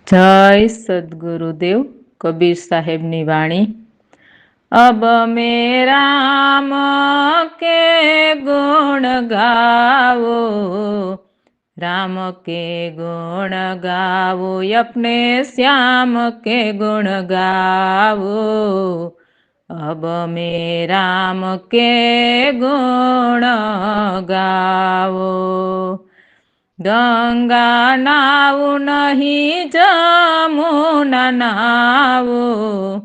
जय सद्गुरुदेव कबीर साहेबनी वाणी। अब में राम के गुण गावो, राम के गुण गावो, अपने श्याम के गुण गावो। अब में राम के गुण गावो। गंगा नाऊ नहीं जमुना नाऊ,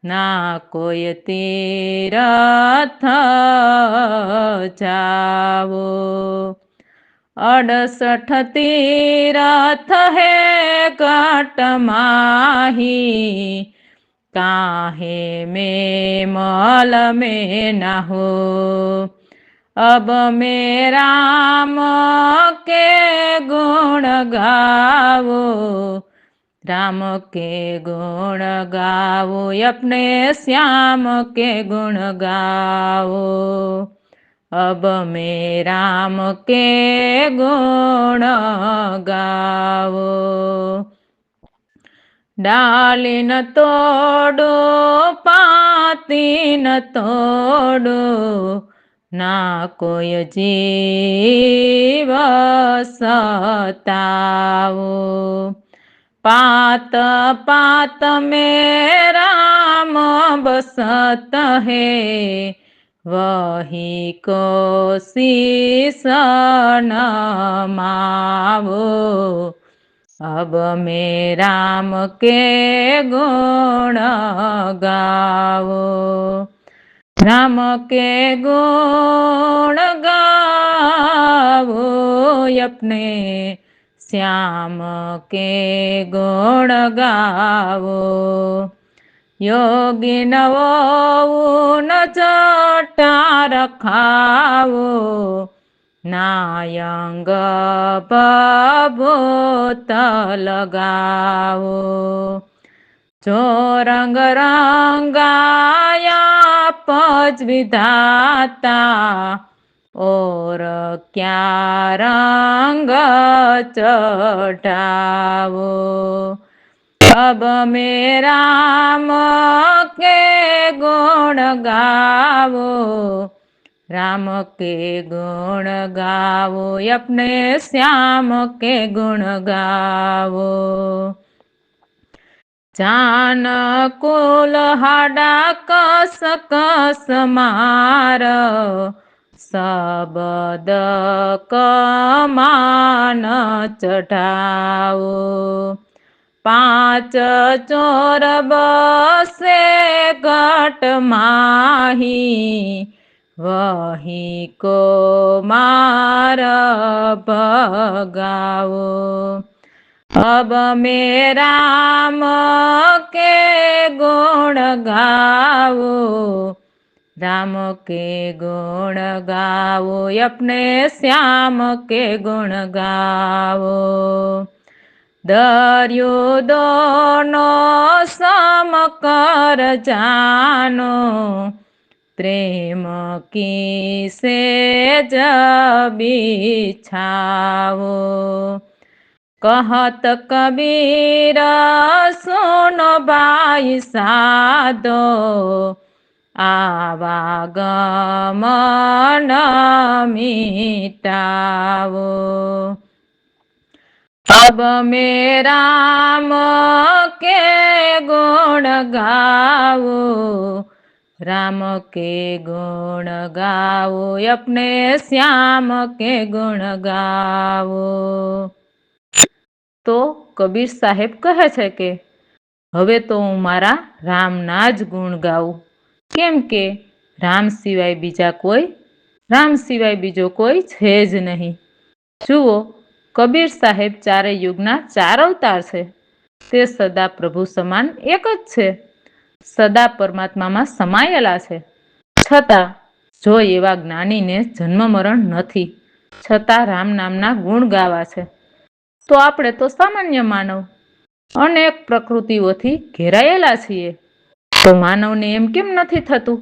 ना कोई तीरथ जावो। 68 तीरथ है घट माही, काहे में मल में न हो। अब में राम के गुण गावो, राम के गुण गावो, अपने श्याम के गुण गावो। अब में राम के गुण गावो। डाली न तोड़ो पाती न तोड़ो, ना कोई जीव सतावो। पात पात में राम बसत है, वही को शीस नमावो। अब में राम के गुण गावो, राम के गुण गावो, अपने श्याम के गुण गावो। योगी नवो न जटा रखावो, नायंग बबूत लगावो। जो रंग रंगाया पज विधाता, और क्या रंग चढ़ावो। अब में राम के गुण गावो, राम के गुण गावो, अपने श्याम के गुण गावो। जान कुल हाडा कस कस मार, सबद कमान चढ़ाओ। 5 चोर बसे घट माही, वही को मार भगाओ। अब में राम के गुण गावो, राम के गुण गावो, अपने श्याम के गुण गावो। दर्यो दोनों सम कर जानो, प्रेम की सेज बिछावो। कहत कबीर सुनो भाई साधो, आवागमन मिटावो। अब में राम के गुण गावो, राम के गुण गावो, अपने श्याम के गुण गावो। तो कबीर साहेब कहे छे के हवे तो हूँ मारा रामना ज गुण गाऊं, केम के राम सिवाय बीजा कोई, राम सिवाय बीजो कोई छे ज नहीं। जुओ कबीर साहेब चारे युगना 4 अवतार छे, ते सदा प्रभु समान एक ज छे, सदा परमात्मा में समायेला छे। छतां जो एवा ज्ञानी ने जन्म मरण नथी, छतां राम नामना गुण गावा छे। तो आपणे तो सामान्य मानव अनेक प्रकृतिओथी घेरायेला छीए, तो मानवने एम केम नथी थतुं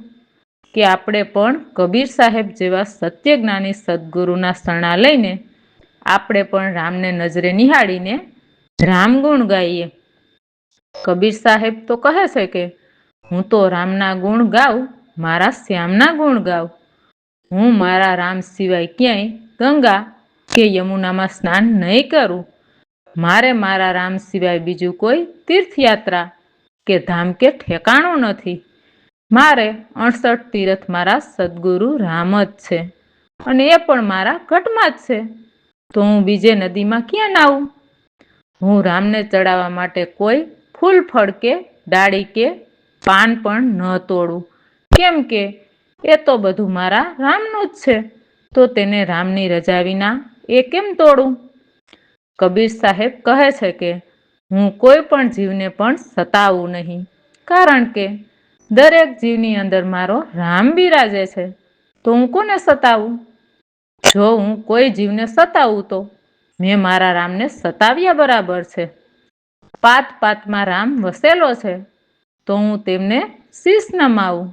के आपणे पण कबीर साहेब जेवा सत्यज्ञानी सद्गुरुना शरणा लईने आपणे पण रामने नजरे निहाळीने रामगुण गाईए। કબીર સાહેબ તો કહે છે કે હું તો રામના ગુણ ગાઉં, મારા શ્યામના ગુણ ગાઉં. હું મારા રામ સિવાય ક્યાંય ગંગા કે યમુનામાં સ્નાન નહીં કરું. મારે મારા રામ સિવાય બીજું કોઈ તીર્થયાત્રા કે ધામ કે ઠેકાણું નથી. મારે 68 તીર્થ મારા સદગુરુ રામ જ છે, અને એ પણ મારા ઘટમાં જ છે. તો હું બીજે નદીમાં ક્યાં નાવું? હું રામને ચડાવવા માટે કોઈ ફૂલ ફળ કે ડાળી કે પાન પણ ન તોડું, કેમ કે એ તો બધું મારા રામનું જ છે. તો તેને રામની રજા વિના એ કેમ તોડું? કબીર સાહેબ કહે છે કે હું કોઈ પણ જીવને પણ સતાવું નહીં, કારણ કે દરેક જીવની અંદર મારો રામ બિરાજે છે. તો હું કોને સતાવું? જો હું કોઈ જીવને સતાવું તો મેં મારા રામને સતાવ્યા બરાબર છે. પાત પાતમાં રામ વસેલો છે, તો હું તેમને શીશ નમાવું.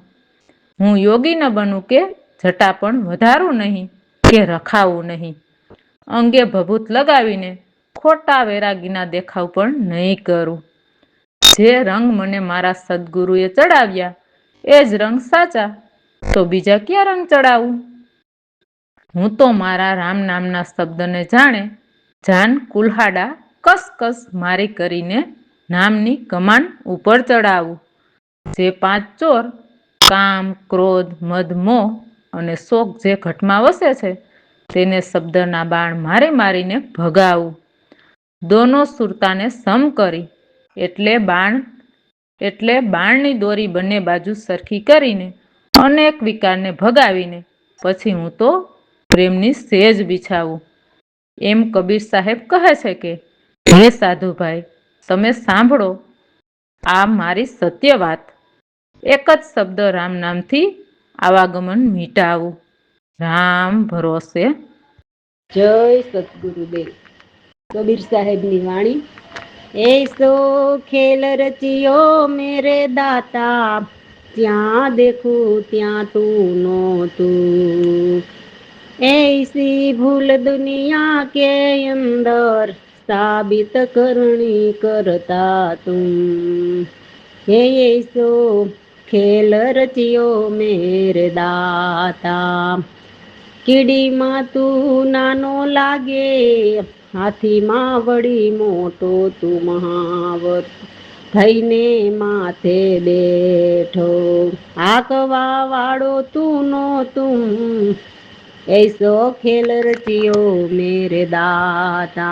હું યોગી ન બનું કે જટા પણ વધારું નહીં કે રખાવું નહીં. અંગે ભભૂત લગાવીને ખોટા વૈરાગીના દેખાવ પણ નહીં કરું. જે રંગ મને મારા સદગુરુએ ચડાવ્યા એ જ રંગ સાચા, તો બીજા ક્યાં રંગ ચડાવું? હું તો મારા રામ નામના શબ્દને જાણે જાન કુલ્હાડા કસ મારી કરીને નામની કમાન ઉપર ચડાવું. જે 5 ચોર કામ, ક્રોધ, મદ, મોહ અને શોક જે ઘટમાં વસે છે, તેને શબ્દના બાણ મારી મારીને ભગાવું. દોનો સુરતાને સમ કરી એટલે બાણની દોરી બંને બાજુ સરખી કરીને અનેક વિકારને ભગાવીને પછી હું તો પ્રેમની સેજ બિછાવું. એમ કબીર સાહેબ કહે છે કે હે સાધુભાઈ, તમે સાંભળો આ મારી સત્ય વાત. એક જ શબ્દ રામ નામથી આવાગમન મીટાવું. રામ ભરોસે. જય સતગુરુદેવ. કબીર સાહેબની વાણી. ऐसो खेल रचियो मेरे दाता, ત્યાં देखूं ત્યાં તું નો તું. ऐसी भूल दुनिया के अंदर साबित करनी करता तुम. हे ऐसो खेल रचियो मेरे दाता, કીડીમાં તું નાનો લાગે, હાથીમાં વળી મોટો તું મહાવત થઈને માથે બેઠો. હાકવા વાળો તું નો તું, ऐसो खेल रचियो मेरे दाता.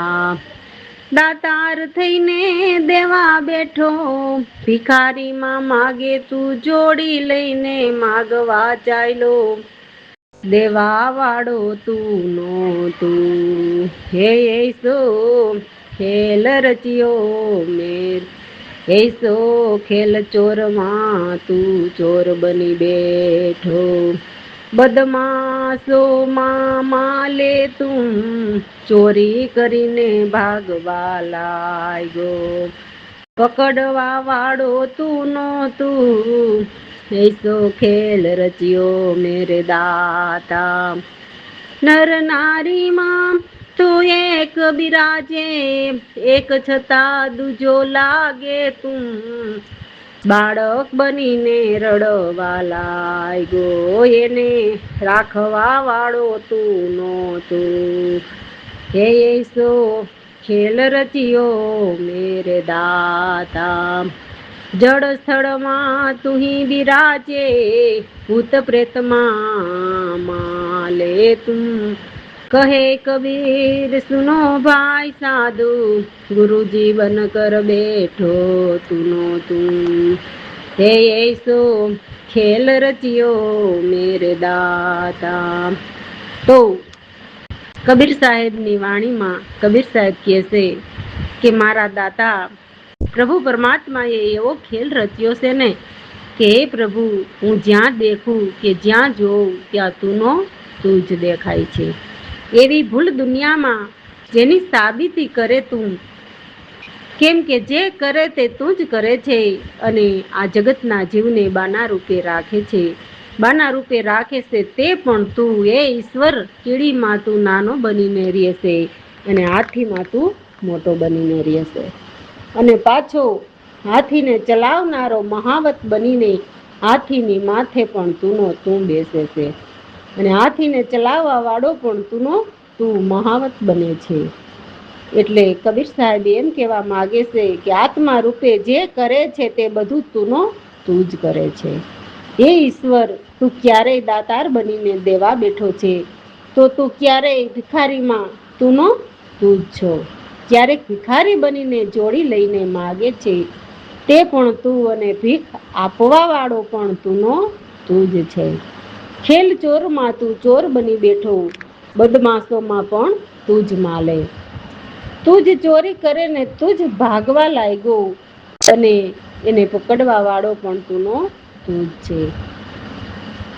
દાતાર થઈને દેવા બેઠો, ભિખારીમાં માગે તું જોડી લઈને માગવા ચાલ્યો. દેવા વાળો તું નો તું. હે ऐसो ખેલ રચ્યો મેર, ऐसो ખેલ ચોરમાં તું ચોર બની બેઠો. બદમાશોમાં માલે તું ચોરી કરીને ભાગવા લાગ્યો. પકડવા વાળો તું નો તું, ऐसो खेल रचियो मेरे दाता. નર નારીમાં તું એક બિરાજે, એક છતાં દૂજો લાગે તું. બાળક બનીને રડવા લાગ્યો, એને રાખવા વાળો તું નો તું. હે ऐसो ખેલ રચ્યો મેરે દાતા. જળ સ્થળમાં તુહી બિરાજે, ભૂત પ્રેતમાં માલે તું. કહે કબીર સુનો ભાઈ સાધુ, ગુરુજી બન કર બેઠો તુનો તું. હે ऐसो ખેલ રચ્યો મેરે દાતા. તો કબીર સાહેબની વાણીમાં કબીર સાહેબ કહે છે કે મારા દાતા પ્રભુ પરમાત્માએ એવો ખેલ રચ્યો છે ને કે હે પ્રભુ, હું જ્યાં દેખું કે જ્યાં જોઉં ત્યાં તુંનો તું જ દેખાય છે. એવી ભૂલ દુનિયામાં જેની સાબિતી કરે તું, કેમ કે જે કરે તે તું જ કરે છે, અને આ જગતના જીવને બાના રૂપે રાખે છે. બાના રૂપે રાખે છે તે પણ તું એ ઈશ્વર. કીડીમાં તું નાનો બનીને રહેશે અને હાથીમાં તું મોટો બનીને રહેશે. અને પાછો હાથીને ચલાવનારો મહાવત બનીને હાથીની માથે પણ તુંનો તું બેસે છે, અને હાથીને ચલાવવા વાળો પણ તું મહાવત બને છે. એટલે કબીર સાહેબ એમ કહેવા માંગે છે કે આત્મા રૂપે જે કરે છે તે બધું તું જ કરે છે. હે ઈશ્વર, તું ક્યારેય દાતાર બનીને દેવા બેઠો છે, તો તું ક્યારેય ભિખારીમાં તું જ છો. ક્યારેક ભિખારી બનીને જોડી લઈને માગે છે, તે પણ તું, અને ભીખ આપવા વાળો પણ તું જ છે. ખેલ ચોરમાં તું ચોર બની બેઠો, બદમાશોમાં પણ તું જ માલે. તું જ ચોરી કરે ને તું જ ભાગવા લાગ્યો, અને એને પકડવા વાળો પણ તું જ છે.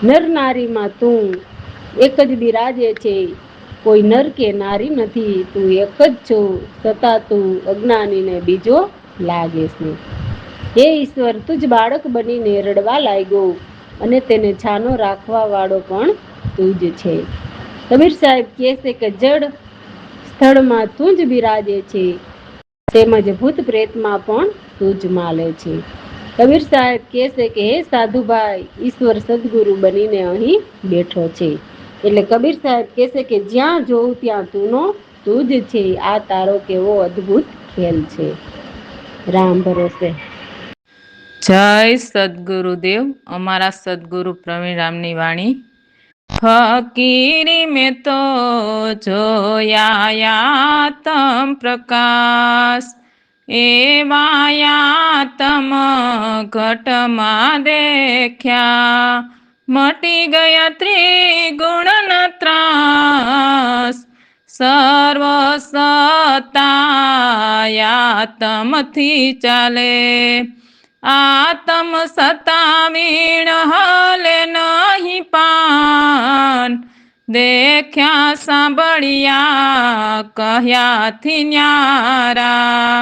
નર નારીમાં તું એક જ બિરાજે છે, કોઈ નર કે નારી નથી, તું એક જ છો, છતાં તું અજ્ઞાનીને બીજો લાગે છે. હે ઈશ્વર, તું જ બાળક બનીને રડવા લાગ્યો, અને તેને છાનો રાખવા વાળો પણ તું જ છે. કબીર સાહેબ કહે છે કે જડ સ્થળમાં તું જ બિરાજે છે, તેમજ ભૂત પ્રેતમાં પણ તું જ માલે છે. કબીર સાહેબ કહે છે કે હે સાધુભાઈ, ઈશ્વર સદગુરુ બનીને અહીં બેઠો છે. એટલે કબીર સાહેબ કહે છે કે જ્યાં જોઉં ત્યાં તું જ છે. આ તારો કેવો અદ્ભુત ખેલ છે. રામ ભરોસે. જય સદગુરુદેવ. અમારા સદગુરુ પ્રવીણ રામની વાણી. ફકીરી મેં તો જોયા તમ પ્રકાશ, એવાયા તમ ઘટમાં દેખ્યા, મટી ગયા ત્રિગુણ ત્રાસ, સર્વ સતાયા તમથી ચાલે, આતમ સતા વીણ હલે નહીં પાન, દેખ્યા સાંભળ્યા કહ્યાથી ન્યારા,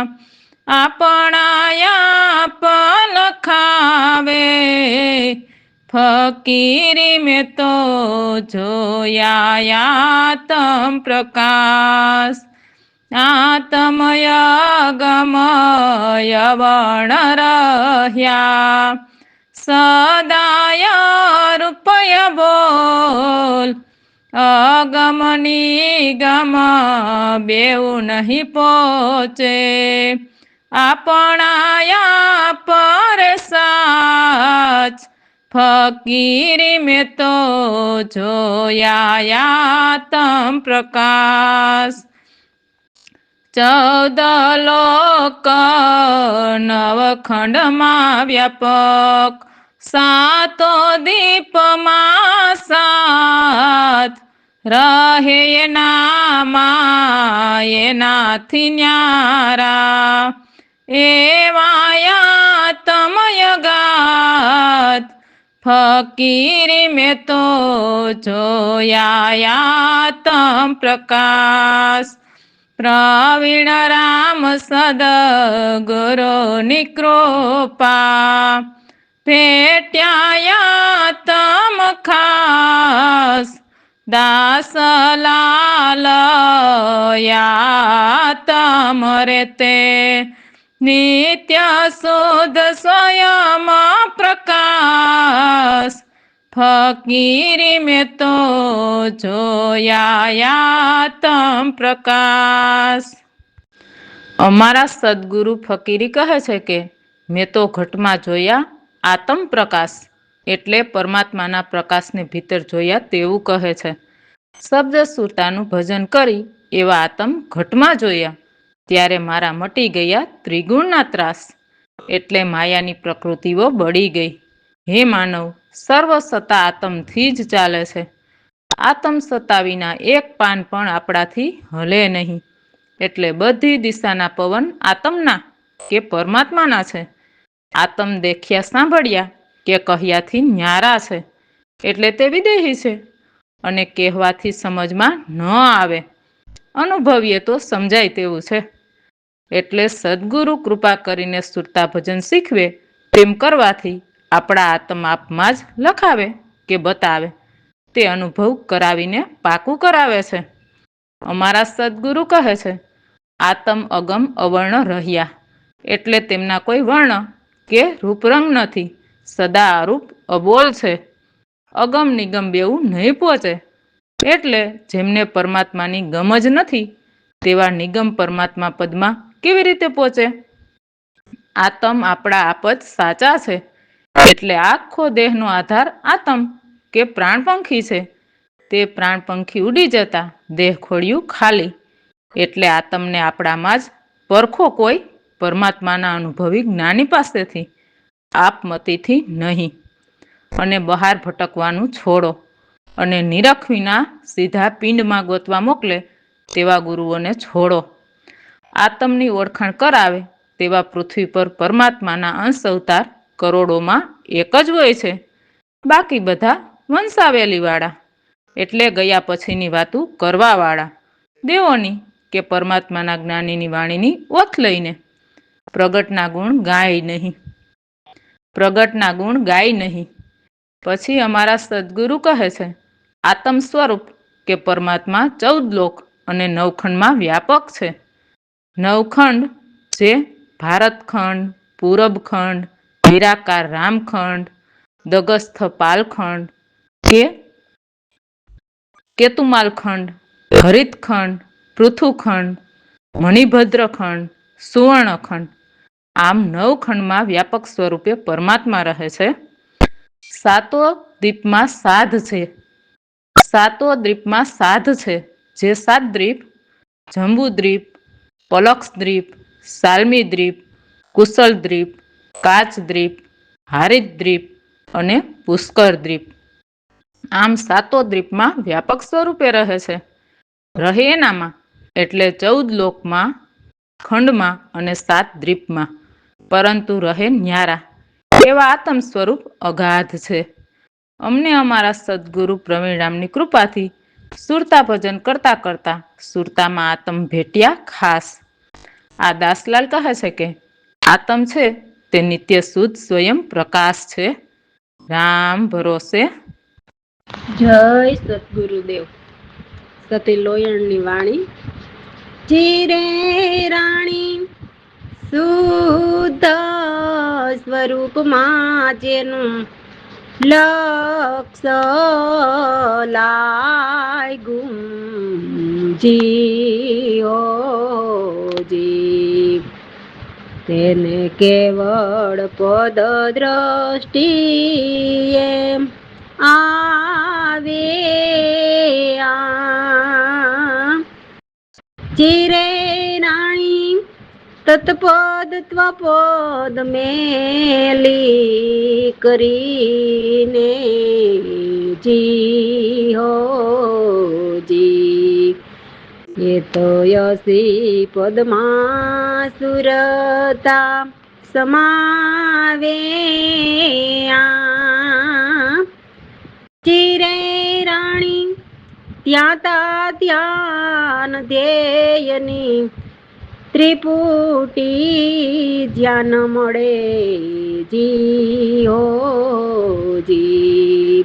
આપણાયા પલખાવે, ફકીરી મેં તો જોયા તમ પ્રકાશ, આતમય ગમય વણ રહ્યા, સદાય રૂપય બોલ, અગમ નિગમ બેઉ નહીં પહોંચે, આપણાયા પર સાચ, ફકીરી મેં તો જોયા તમ પ્રકાશ, 14 લોક નવખંડમાં વ્યાપક, સાતો દીપમાં સાત, રહે એનાથી ન્યારા, એવાયા તમય ગાત, ફકીરી મેં તો જોયા તમ પ્રકાશ, પ્રવીણ રામ સદગુરુની કૃપા, ભેટ્યા તમ ખાસ, દાસ લાલયા તમ રે તે, નિત્ય શુદ્ધ સ્વયં પ્રકાશ, ફકીરી મેં તો જોયા તમ પ્રકાશ. અમારા સદગુરુ ફકીરી કહે છે કે મેં તો ઘટમાં જોયા આતમ પ્રકાશ, એટલે પરમાત્માના પ્રકાશને ભીતર જોયા તેવું કહે છે. શબ્દ સુરતાનું ભજન કરી એવા આતમ ઘટમાં જોયા, ત્યારે મારા મટી ગયા ત્રિગુણના ત્રાસ, એટલે માયાની પ્રકૃતિઓ બળી ગઈ. હે માનવ, સર્વ સત્તા આતમથી જ ચાલે છે. આતમ સત્તા વિના એક પાન પણ આપણાથી હલે નહીં. એટલે બધી દિશાના પવન આતમના કે પરમાત્માના છે. આતમ દેખ્યા સાંભળ્યા કે કહ્યાથી ન્યારા છે, એટલે તે વિદેહી છે, અને કહેવાથી સમજમાં ન આવે, અનુભવીએ તો સમજાય તેવું છે. એટલે સદગુરુ કૃપા કરીને સુરતા ભજન શીખવે તેમ કરવાથી આપણા આત્મ આપમાં જ લખાવે કે બતાવે, તે અનુભવ કરાવીને પાકું કરાવે છે. અમારા સદગુરુ કહે છે આતમ અગમ અવર્ણ રહ્યા, એટલે તેમના કોઈ વર્ણ કે રૂપરંગ નથી, સદા અરૂપ અબોલ છે, અગમ નિગમ બેવું નહીં પહોંચે. એટલે જેમને પરમાત્માની ગમ જ નથી તેવા નિગમ પરમાત્મા પદમાં કેવી રીતે પહોંચે? આતમ આપણા આપ જ સાચા છે, એટલે આખો દેહનો આધાર આતમ કે પ્રાણપંખી છે. તે પ્રાણપંખી ઉડી જતા દેહ ખોળ્યું ખાલી, એટલે આતમને આપણામાં જ પરખો કોઈ પરમાત્માના અનુભવી જ્ઞાની પાસેથી, આપમતીથી નહીં. અને બહાર ભટકવાનું છોડો અને નિરખ વિના સીધા પિંડમાં ગોતવા મોકલે તેવા ગુરુઓને છોડો. આતમની ઓળખાણ કરાવે તેવા પૃથ્વી પર પરમાત્માના અંશ અવતાર કરોડોમાં એક જ હોય છે. બાકી બધા વંશાવેલીવાળા, એટલે ગયા પછીની વાતું કરવાવાળા, દેવોની કે પરમાત્માના જ્ઞાનીની વાણીની ઓથ લઈને. પ્રગટના ગુણ ગાય નહીં. પ્રગટના ગુણ ગાય નહીં. પછી અમારા સદગુરુ કહે છે, આત્મ સ્વરૂપ કે પરમાત્મા 14 લોક અને 9 ખંડમાં વ્યાપક છે. 9 ખંડ જે ભારતખંડ, પૂરબખંડ, નિરાકાર રામખંડ, દગસ્થ પાલખંડ કે કેતુમાલખંડ, હરિતખંડ, પૃથુખંડ, મણિભદ્રખંડ, સુવર્ણખંડ, આમ 9 ખંડમાં વ્યાપક સ્વરૂપે પરમાત્મા રહે છે. સાતો દ્વીપમાં સાધ છે. સાતો દ્વીપમાં સાધ છે, જે 7 દ્વીપ જંબુદ્વીપ, પલક્ષદ્વીપ, સાલ્મીદ્વીપ, કુશલદ્વીપ, કાચદ્વીપ, હારિતદ્વીપ અને પુષ્કરદ્વીપ. આમ સાતો દ્વીપમાં વ્યાપક સ્વરૂપે રહે છે. રહે એનામાં એટલે 14 લોકમાં, ખંડમાં અને 7 દ્વીપમાં, પરંતુ રહે ન્યારા એવા આત્મ સ્વરૂપ અગાધ છે. અમને અમારા સદગુરુ પ્રવીણરામની કૃપાથી સુરતા ભજન કરતા કરતા સુરતામાં આત્મ ભેટ્યા ખાસ. આ દાસલાલ કહે છે કે આત્મ છે તે નિત્ય શુદ્ધ સ્વયં પ્રકાશ છે. રામ ભરોસે. જય સદગુરુદેવ. સતી લોયણની વાણી. જીરે રાણી શુદ્ધ સ્વરૂપમાં જેનું લક્ષ લાગ્યું જી તેને કેવળ પદ દ્રષ્ટિએ આવે ચિરે રાણી તત્પદ ત્વપદ મેલી કરીને જી હો જી એ તો યસી પદમાં સુરતા સમાવે ચિરે રાણી ત્યાં તા ધ્યાન ધ્યેયની ત્રિપુટી ધ્યાન મળે જી હો જી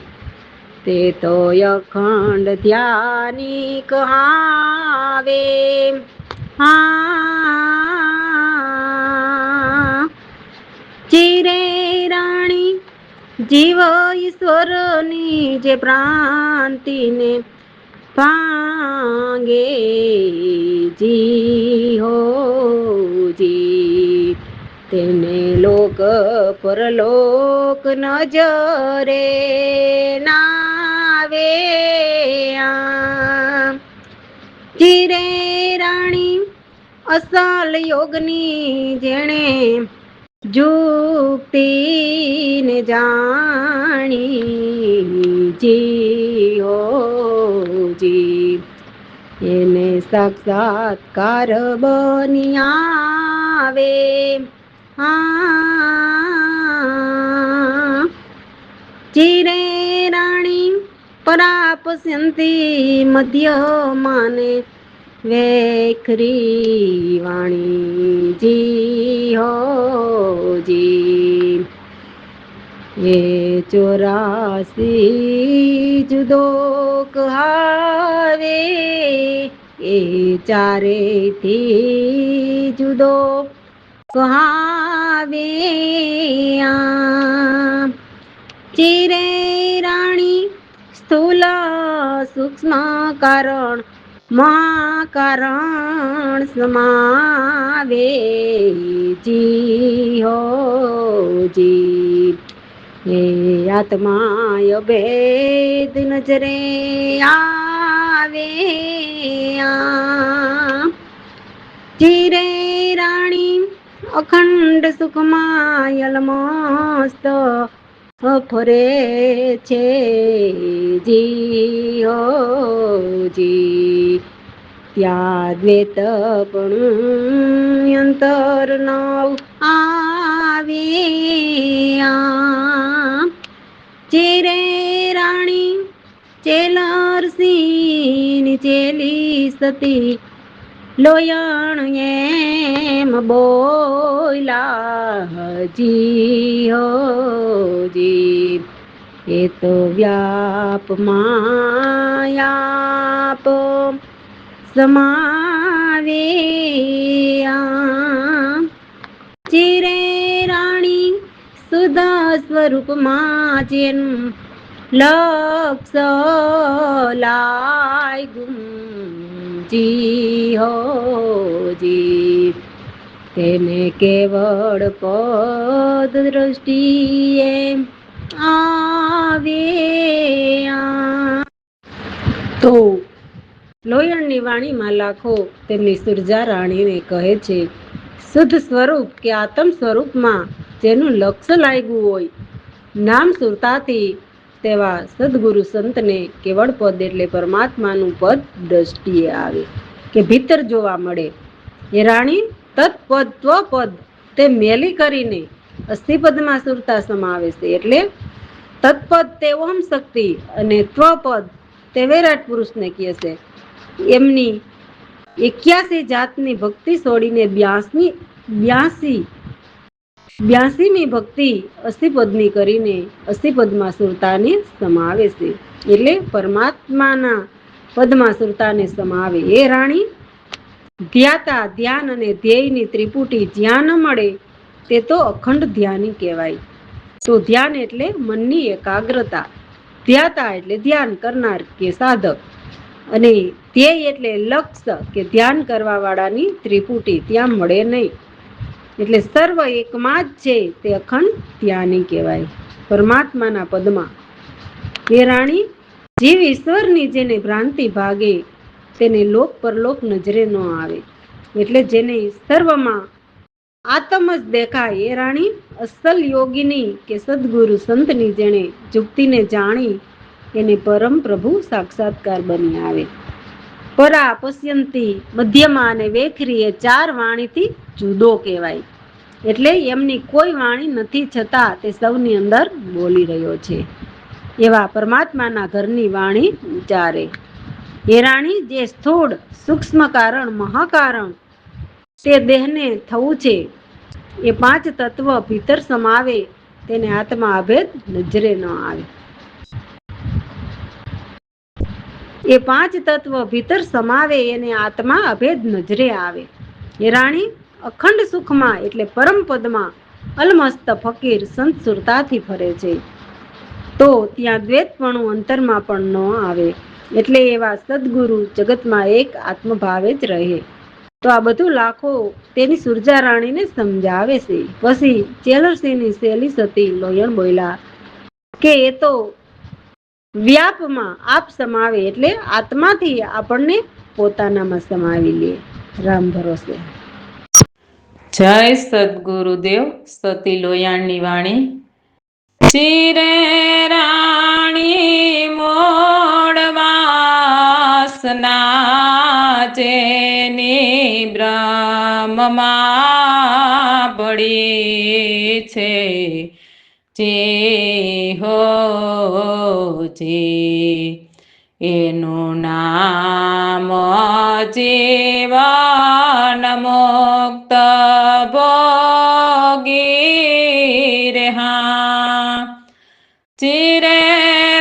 તે તો અખંડ ધ્યાની કહાવે ચિરે રાણી જીવ ઈશ્વરની જે પ્રાંતિને પાંગે જી હો જી તેને લોક પરલોક નજરે નાવે ચિરે રાણી અસલ યોગની જેણે જુક્તિને જાણી જી હો જી એને સાક્ષાત્કાર બની આવે ચિરે રાણી પરાપસ્યંતિ મધ્યમાને વેખરી વાણી જી હો જી એ 84 જુદો કહાવે એ ચારેથી જુદો કહાવે ચિરે રાણી સ્થૂલ સૂક્ષ્મ કારણ મહાકારણ સમાવે જી હો જી હે આત્મા ભેદ નજરે આવે ચિરે રાણી અખંડ સુખમાં યલમસ્ત ફરે છે જી હો જી ત્યાં દ્વેત પણ અંતર નવ આવે ચેરે રાણી ચેલરસિંહ ચેલી સતી લોયણ એમ બોલા જી હો જી એ તો વ્યાપ માયાપ સમાવે ચિરે રાણી સુધા સ્વરૂપમાં જેનું લક્ષ લાય ગુમ જી હો જી તેને કેવળ પદ દ્રષ્ટિએ આવે તો લોયણની વાણીમાં લાખો તેમની સુરજા રાણીને કહે છે, શુદ્ધ સ્વરૂપ કે આત્મ સ્વરૂપમાં જેનું લક્ષ્ય લાગ્યું હોય નામ સુરતાથી તેવા સદગુરુ સંતને કેવળ પદ એટલે પરમાત્માનું પદ દ્રષ્ટિએ આવે કે ભીતર જોવા મળે. એ રાણી તત્પદ ત્વપદ તે મેલી કરીને અસ્થિપદમાં સુરતા સમાવે છે. એટલે તત્પદ તે ઓમ શક્તિ અને ત્વપદ તે વિરાટ પુરુષને કહે છે. એમની 81 જાતની ભક્તિ છોડીને 82મી ભક્તિ અસ્થિપદની કરીને અસ્થિપદમાં સુરતાને સમાવે છે. એટલે પરમાત્માના પદમાં સુરતાને સમાવે. એ રાણી ધ્યાતા ધ્યાન અને ધ્યેયની ત્રિપુટી જ્યાં ન મળે તે તો અખંડ ધ્યાની કહેવાય. તો ધ્યાન એટલે મનની એકાગ્રતા, ધ્યાતા એટલે ધ્યાન કરનાર કે સાધક, અને ધ્યેય એટલે લક્ષ્ય કે ધ્યાન કરવા વાળાની ત્રિપુટી ત્યાં મળે નહીં. એટલે સર્વ એકમાં જ છે તે અખંડ ધ્યાની કહેવાય પરમાત્માના પદમાં. એ રાણી જીવ ઈશ્વરની જેને ભ્રાંતિ ભાગે તેને લોક પરલોક નજરે ન આવે. એટલે જેને સર્વમાં આત્મ જ દેખાય એ રાણી અસલ યોગીની કે સદગુરુ સંતની જેણે જુક્તિને જાણી એને પરમ પ્રભુ સાક્ષાત્કાર બની આવે. પરા પશ્યંતી મધ્યમાં અને વેખરી એ 4 વાણીથી જુદો કહેવાય. એટલે એમની કોઈ વાણી નથી છતાં તે સૌની અંદર બોલી રહ્યો છે એવા પરમાત્માના ઘરની વાણી ઉચ્ચારે. એ રાણી જે સ્થૂળ સૂક્ષ્મ કારણ મહાકારણ તે દેહને થવું છે એ 5 તત્વ ભીતર સમાવે તેને આત્મા અભેદ નજરે ન આવે. એ 5 તત્વ ભીતર સમાવે એને આત્મા અભેદ નજરે આવે. એ રાણી અખંડ સુખમાં એટલે પરમ પદમાં અલમસ્ત ફકીર સંત સુરતાથી ફરે છે તો ત્યાં દ્વૈતપણું અંતરમાં પણ ન આવે. એટલે એવા સદગુરુ જગતમાં એક આત્મભાવે જ રહે. તો આ બધું લાખો તેની સુરજા રાણીને સમજાવે છે. પછી ચેલરસિંહની સહેલી સતી લોયણ બોલ્યા કે એ તો વ્યાપમાં આપ સમાવે એટલે આત્માથી આપણને પોતાનામાં સમાવી લે. રામ ભરોસે. જય સદગુરુદેવ. સતી લોયાણની વાણી. ચિરે રાણી મોડવાસના જેની બ્રહ્મમાં પડી છે જે હો જે એનું નામ જીવન મુક્ત ભોગી રહ્યા. ચિરે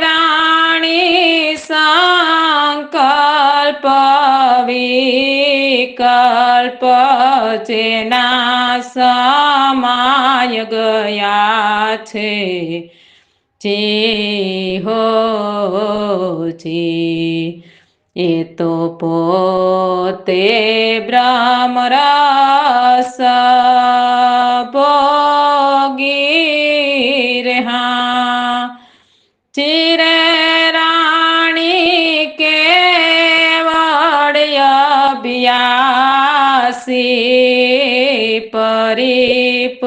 રાણી સંકલ્પ વિકલ્પ જેના સમાય ગયા છે જી હો જી એ તો પોતે બ્રહ્મરસ ભોગી રહ્યા ચિરે રાણી કેવળ અભ્યાસી પરિપૂરણ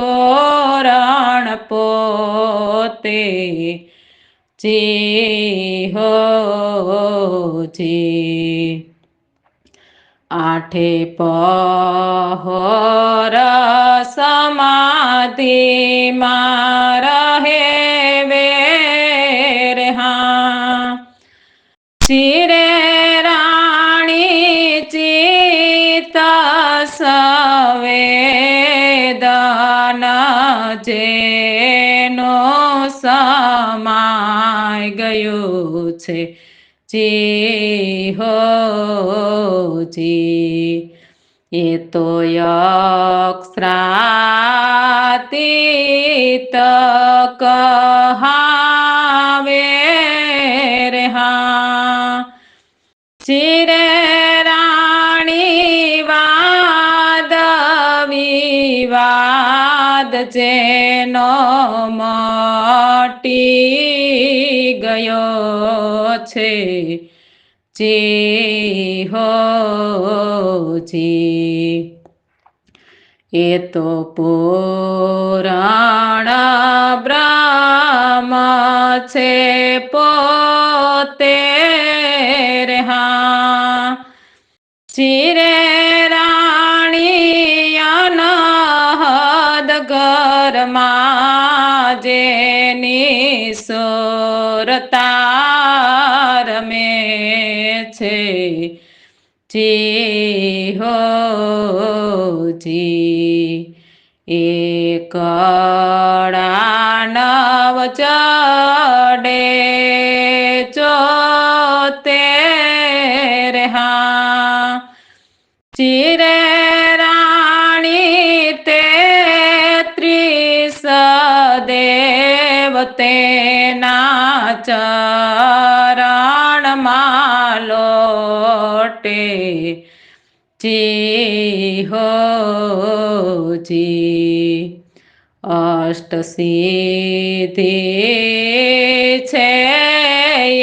પોતે જી હો જી આઠે પહોર સમાધિમાં રહે વેરહા ચિરે રાણી ચિત્ત સંવેદન જેનો સમાય ગયો છે જી હો જી એ તો અક્ષરાતીત કહાવે રહ્યા ચિરે રાણી વાદ વિવાદ જેનો મટી ગયો છે જી હો જી એ તો પુરાણ બ્રહ્મ છે પોતે રહ્યા ચિરે રાણી અનહદ ઘરમાં જેની સુરતા રમે છે જી હો જી એ કળા નવ ચડે ચોતેર હા ચિરે રાણી 33 દેવ તેના ચરણમાં લોટે જી હો જી અષ્ટ સિદ્ધિ છે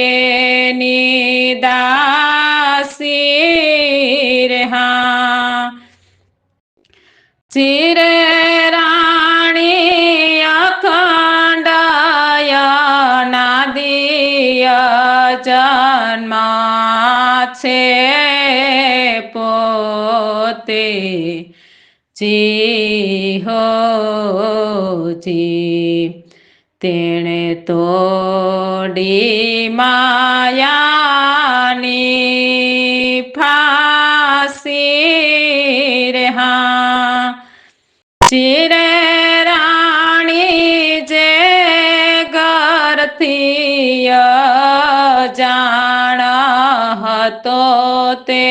એની દાસી રહ્યા ચિરે રાણી અખંડ અનાદિય જન્મ છે પોતે જી હો જી તેણે તોડી માયાની ફાંસી રહ્યા ચિરે રાણી જે ઘરથી જાણ હતો તે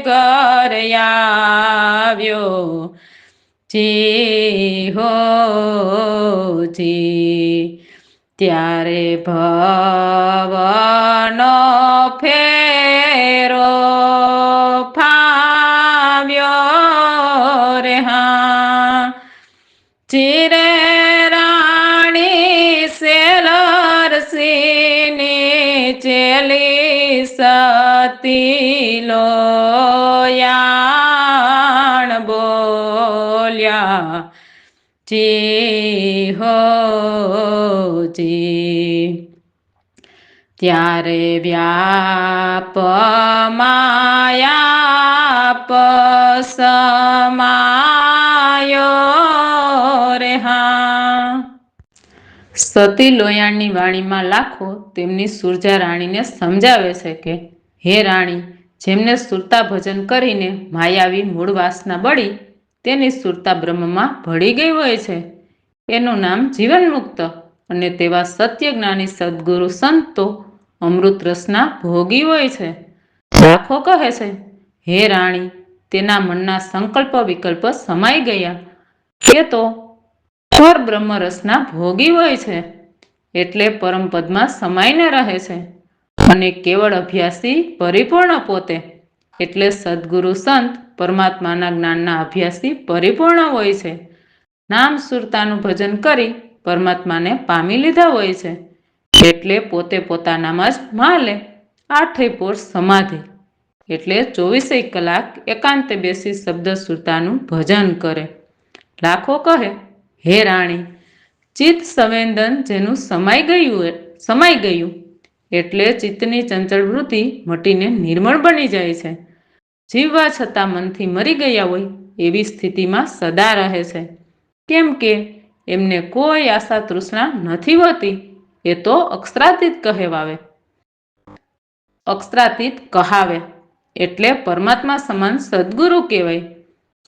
ઘર આવ્યો જી હો જી ત્યારે ભવનો ફેરો ફાવ્યો રે હા ચિરે રાણી સેલરસીની ચેલી સતી લોયાણ બોલ્યા જી હો જી ત્યારે વ્યાપ માયા સમાયો રે હા સતી લોયાણની વાણીમાં લાખો તેમની સુરજા રાણીને સમજાવે છે કે હે રાણી, જેમને સુરતા ભજન કરીને માયાવી મૂળ વાસના બળી તેની સુરતા બ્રહ્મમાં ભળી ગઈ હોય છે, એનું નામ જીવનમુક્ત અને તેવા સત્ય જ્ઞાની સદગુરુ સંતો અમૃત રસના ભોગી હોય છે. લાખો કહે છે, હે રાણી, તેના મનના સંકલ્પ વિકલ્પ સમાઈ ગયા તે તો પર બ્રહ્મરસના ભોગી હોય છે, એટલે પરમપદમાં સમાઈને રહે છે. અને કેવળ અભ્યાસી પરિપૂર્ણ પોતે, એટલે સદગુરુ સંત પરમાત્માના જ્ઞાનના અભ્યાસી પરિપૂર્ણ હોય છે. નામ સુરતાનું ભજન કરી પરમાત્માને પામી લીધા હોય છે. એટલે પોતે પોતાનામાં જ માલે આઠે પોર સમાધિ, એટલે 24 કલાક એકાંતે બેસી શબ્દ સુરતાનું ભજન કરે. લાખો કહે, હે રાણી, ચિત્ત સંવેદન જેનું સમાઈ ગયું એટલે ચિત્તની ચંચળ વૃત્તિ મટીને નિર્મળ બની જાય છે. જીવવા છતાં મનથી મરી ગયા હોય એવી સ્થિતિમાં સદા રહે છે. કેમ કે એમને કોઈ આશા તૃષ્ણા નથી હોતી. એ તો અક્ષરાતીત કહાવે, એટલે પરમાત્મા સમાન સદગુરુ કહેવાય.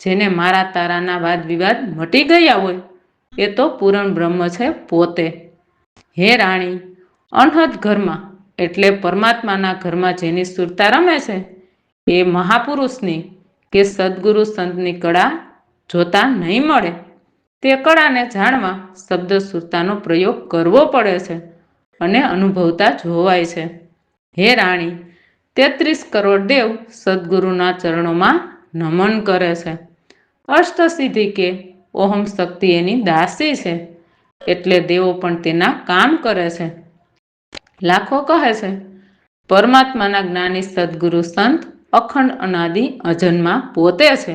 જેને મારા તારાના વાદ વિવાદ મટી ગયા હોય એ તો પૂરણ બ્રહ્મ છે પોતે. હે રાણી, અનહદ ઘરમાં એટલે પરમાત્માના ઘરમાં જેની સુરતા રમે છે એ મહાપુરુષની કે સદગુરુ સંતની કળા જોતા નહીં મળે. તે કળાને જાણવા શબ્દ સુરતાનો પ્રયોગ કરવો પડે છે અને અનુભવતા જોવાય છે. હે રાણી, 33 કરોડ દેવ સદગુરુના ચરણોમાં નમન કરે છે. અષ્ટસિદ્ધિ કે ઓહમ શક્તિ એની દાસી છે, એટલે દેવો પણ તેના કામ કરે છે. લાખો કહે છે, પરમાત્માના જ્ઞાની સદગુરુ સંત અખંડ અનાદિ અજન્મા પોતે છે,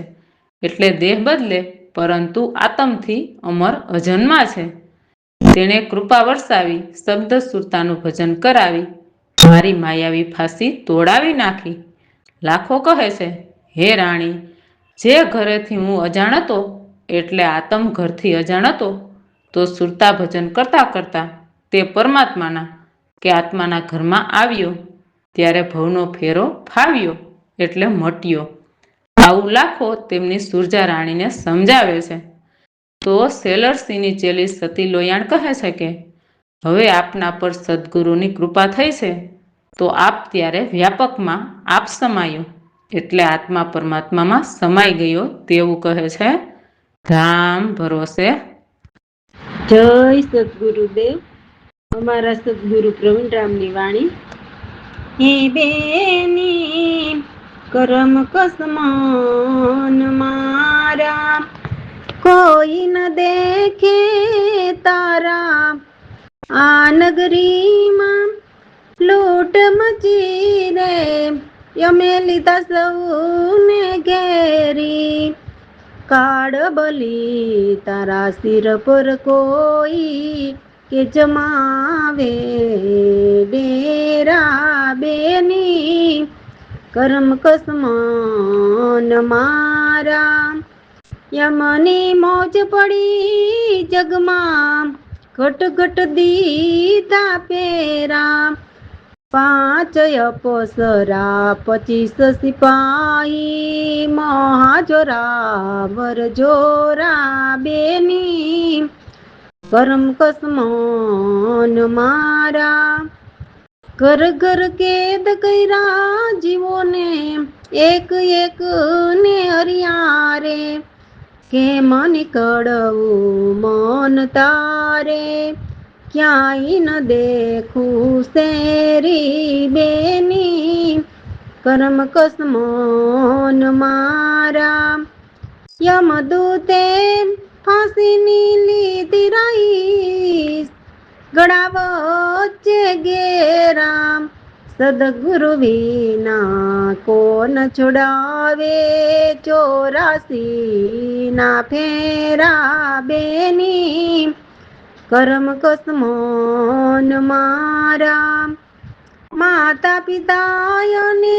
એટલે દેહ બદલે પરંતુ આત્મથી અમર અજન્મા છે. તેણે કૃપા વરસાવી શબ્દ સુરતાનું ભજન કરાવી મારી માયાવી ફાંસી તોડાવી નાખી. લાખો કહે છે, હે રાણી, જે ઘરેથી હું અજાણ હતો એટલે આત્મ ઘરથી અજાણ હતો, તો સુરતા ભજન કરતા કરતા તે પરમાત્માના કે આત્માના ઘરમાં આવ્યો ત્યારે ભવનો ફેરો ફાવ્યો એટલે મટ્યો. આવું લાખો તેમની સુરજા રાણીને સમજાવે છે. તો સેલરસિંહની ચેલી સતી લોયાણ કહે છે કે હવે આપના પર સદગુરુની કૃપા થઈ છે, તો આપ ત્યારે વ્યાપકમાં આપ સમાયો એટલે આત્મા પરમાત્મામાં સમાઈ ગયો તેવું કહે છે. રામ ભરોસે. જય સદગુરુદેવ. અમારા સદગુરુ પ્રવીણરામની વાણી. હે બેની કરમ કસમાન મારા, કોઈ ન દેખે તારા આ નગરીમાં લૂંટ મચી રે, યમે લીધા સૌને ઘેરી. કાળ બલી તારા સિર પર કોઈ કે જમાવે, ડેરા બેની કરમ કસમાન મારા. યમની મોજ પડી જગમાં, ઘટ ઘટ દીધા પેરા. 5 અપસરા 25 સિપાહી, મહાજોરા વરજોરા બેની કરમ કસમાન મારા. ઘર ઘર કેદ કર્યા જીવોને, એક એક ને હરિયારે. કેમ નીકળવું મન તારે, ક્યાંય ન દેખું શેરી બેની કરમ કસમાન મારા. યમદૂતે ફાંસીની લીધી રહીશ, ગળા વચ્ચે ઘેરા. સદગુરુ વિના કોણ છોડાવે, 84 ના ફેરા બેની કરમ કસમાન મારા. માતા પિતાને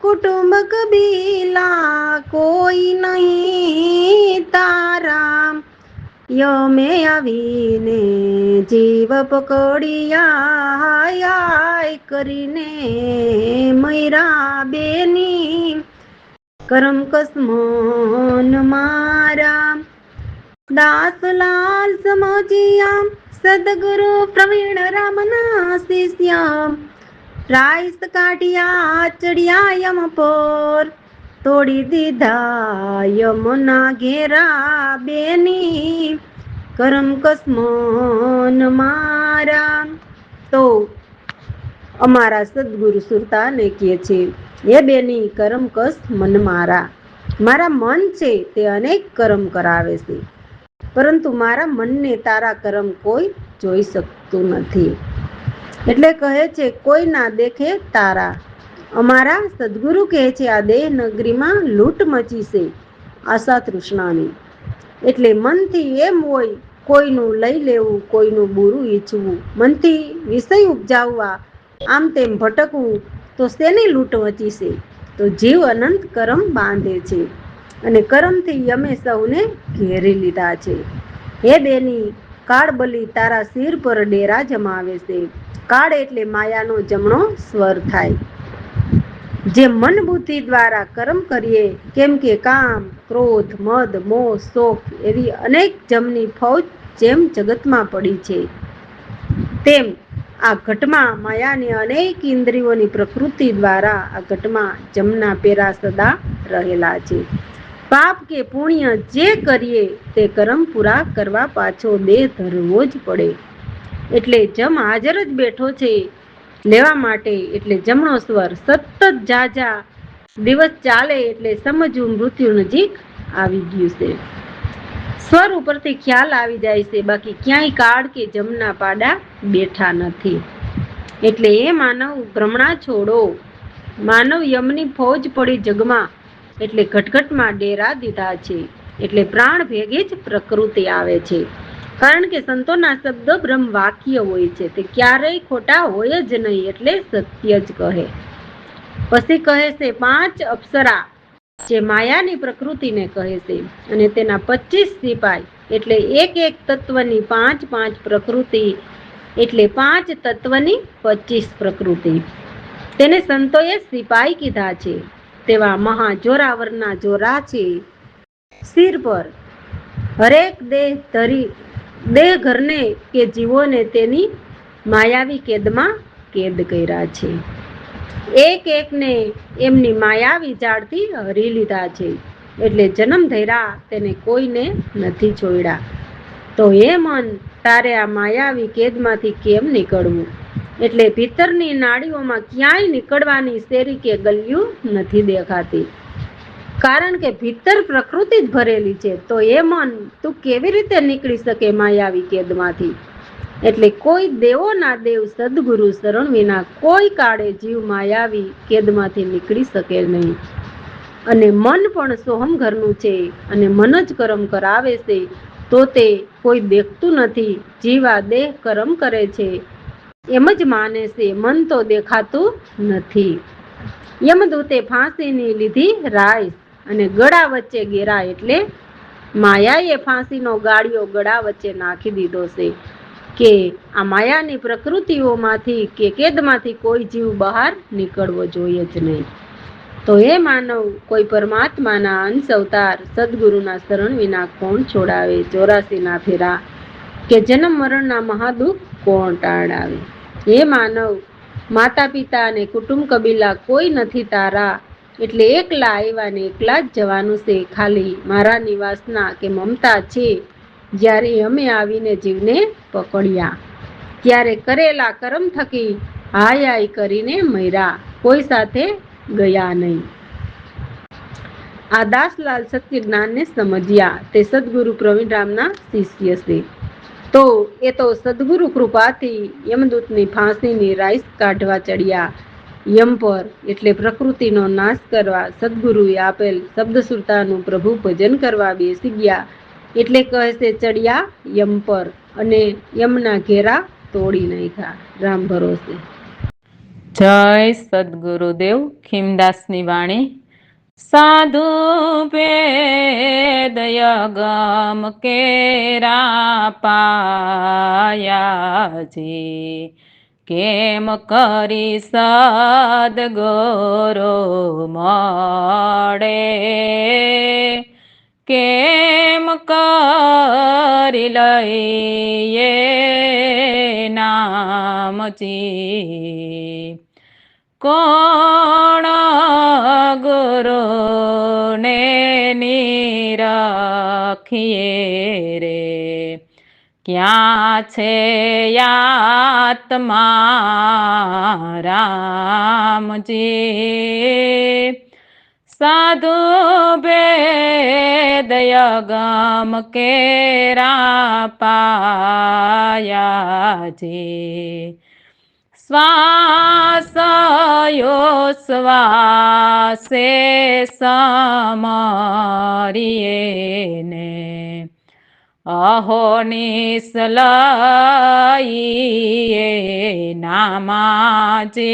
કુટુંબ કબીલા કોઈ નહીં તારા. યમે આવીને જીવ પકડિયા, હાય કરીને મૈરા બેની કરમ કસમાન મારા. દાસલાલ સમજિયા સદગુરુ પ્રવીણ રામના શિષ્ય, રાઈસ કાઢિયા ચડિયા યમ પર. તોડી દીધા યમના ઘેરા બેની કરમ કસ્મન મારા. તો અમારા સદગુરુ સુરતાને કહે છે, હે બેની કરમકસ મન મારા. મારા મન છે તે અનેક કરમ કરાવે છે, પરંતુ મારા મનને તારા કરમ કોઈ જોઈ શકતું નથી. એટલે કહે છે, કોઈ ના દેખે તારા. અમારા સદગુરુ કહે છે, આ દેહ નગરીમાં લૂંટ મચી છે આશા તૃષ્ણાની. એટલે મનથી એમ હોય કોઈનું લઈ લેવું, કોઈનું બુરું ઈચ્છવું, મનથી વિષય ઉપજાવવા, આમ તેમ ભટકવું, તો શેની લૂંટ મચી છે? તો જીવ અનંત કરમ બાંધે છે, અને કરમથી અમે સૌને ઘેરી લીધા છે. હે બેની, કાળબલી તારા શિર પર ડેરા જમાવે છે. કાળ એટલે માયાનો જમણો સ્વર થાય. જે મન બુદ્ધિ દ્વારા કર્મ કરીએ, કેમ કે કામ, ક્રોધ, મદ, મોહ, શોખ એવી અનેક જમની ફૌજ જેમ જગતમાં પડી છે, તેમ આ ઘટમાં માયાની અનેક ઇન્દ્રિયોની પ્રકૃતિ દ્વારા આ ઘટમાં જમના પેરા સદા રહેલા છે. પાપ કે પુણ્ય જે કરીએ તે કર્મ પૂરા કરવા પાછો દેહ ધરવો જ પડે. એટલે જમ હાજર જ બેઠો છે લેવા માટે. એટલે જમણો સ્વર સતત જાજા દિવસ ચાલે એટલે સમજવું મૃત્યુ નજીક આવી ગયું છે. સ્વર ઉપરથી ખ્યાલ આવી જાય છે, બાકી ક્યાંય કાળ કે જમના પાડા બેઠા નથી. એટલે એ માનવ ભ્રમણા છોડો. માનવ યમની ફૌજ પડી જગમાં, એટલે ઘટઘટમાં ડેરા દીધા છે. એટલે પ્રાણ ભેગે જ પ્રકૃતિ આવે છે. કારણ કે સંતોના શબ્દ બ્રહ્મ વાક્ય હોય છે, તે ક્યારેય ખોટા હોય જ નહીં, એટલે સત્ય જ કહે. પછી કહે છે, 5 અપ્સરા જે માયાની પ્રકૃતિને કહે છે, અને તેના 25 સિપાઈ, એટલે એક એક તત્વની 5 પ્રકૃતિ, એટલે 5 તત્વની 25 પ્રકૃતિ. તેને સંતોએ સિપાઈ કીધા છે. તેવા મહા જોરાવરના જોરા છે શિર પર. હરેક દેહ ઘરને કે જીવોને તેની માયાવી કેદમાં કેદ કર્યા છે. એક એકને એમની માયાવી જાળથી હરી લીધા છે. એટલે જન્મ ધર્યા તેને કોઈને નથી છોડ્યા. તો હે મન, તારે આ માયાવી કેદમાંથી કેમ નીકળવું? એટલે ભીતરની નાડીઓમાં ક્યાંય નીકળવાની શેરી કે ગલિયું નથી દેખાતી. કારણ કે ભીતર પ્રકૃતિ જ ભરેલી છે. તો એ મન, તું કેવી રીતે નીકળી શકે માયાવી કેદમાંથી? એટલે કોઈ દેવોના દેવ સદગુરુ શરણ વિના કોઈ કાળે જીવ માયાવી કેદમાંથી નીકળી શકે નહીં. અને મન પણ સોહમ ઘરનું છે, અને મન જ કર્મ કરાવે છે. તો તે કોઈ દેખતું નથી. જીવ આ દેહ કર્મ કરે છે એમ જ માને છે, મન તો દેખાતું નથી. યમદૂતે ફાંસીની લીધી રાય, અને ગળા વચ્ચે ગેરા, એટલે માયાએ ફાંસીનો ગાળિયો ગળા વચ્ચે નાખી દીધો છે, કે આ માયાની પ્રકૃતિઓમાંથી કે કેદમાંથી કોઈ જીવ બહાર નીકળવો જોઈએ જ નહીં. તો એ માનવ, કોઈ પરમાત્માના અંશ અવતાર સદગુરુના શરણ વિના કોણ છોડાવે? 84ના ફેરા કે જન્મ મરણના મહાદુઃખ કોણ ટાળાવે? હે માનવ, માતા પિતા અને કુટુંબ કબીલા કોઈ નથી તારા. એટલે એકલા આવ્યા ને એકલા જ જવાનું છે. ખાલી મારા નિવાસના કે મમતા છે. જ્યારે અમે આવીને જીવને પકડ્યા, ત્યારે કરેલા કર્મ થકી હાય હાય કરીને મર્યા, કોઈ સાથે ગયા નહીં. આ દાસલાલ સત્ય જ્ઞાનને સમજ્યા. તે સદગુરુ પ્રવીણરામના શિષ્ય છે. તો એ તો સદગુરુ કૃપાથી યમદૂતની ફાંસીની રાઈસ કાઢવા ચડ્યા યમ પર. એટલે પ્રકૃતિનો નાશ કરવા સદગુરુએ આપેલ શબ્દ સુરતાનું પ્રભુ ભજન કરવા બેસી ગયા. એટલે કહે છે, ચડ્યા યમ પર, અને યમના ઘેરા તોડી નાખ્યા. રામ ભરોસે. જય સદગુરુદેવ. ખીમદાસની વાણી. સાધુ ભેદય ગમ કેરા પાયાજી, કેમ કરી સદગુરુ મળે, કેમ કરી લઈએ નામજી, કોણ ગુરુ ને નિરખીએ રે ક્યાં છે આત્મા રામજી સાધુ ભેદ અગમ કેરા પાયાજી શ્વાસયો શ્વાસે સમરીએ ને અહો નિસલાઈએ નામાજી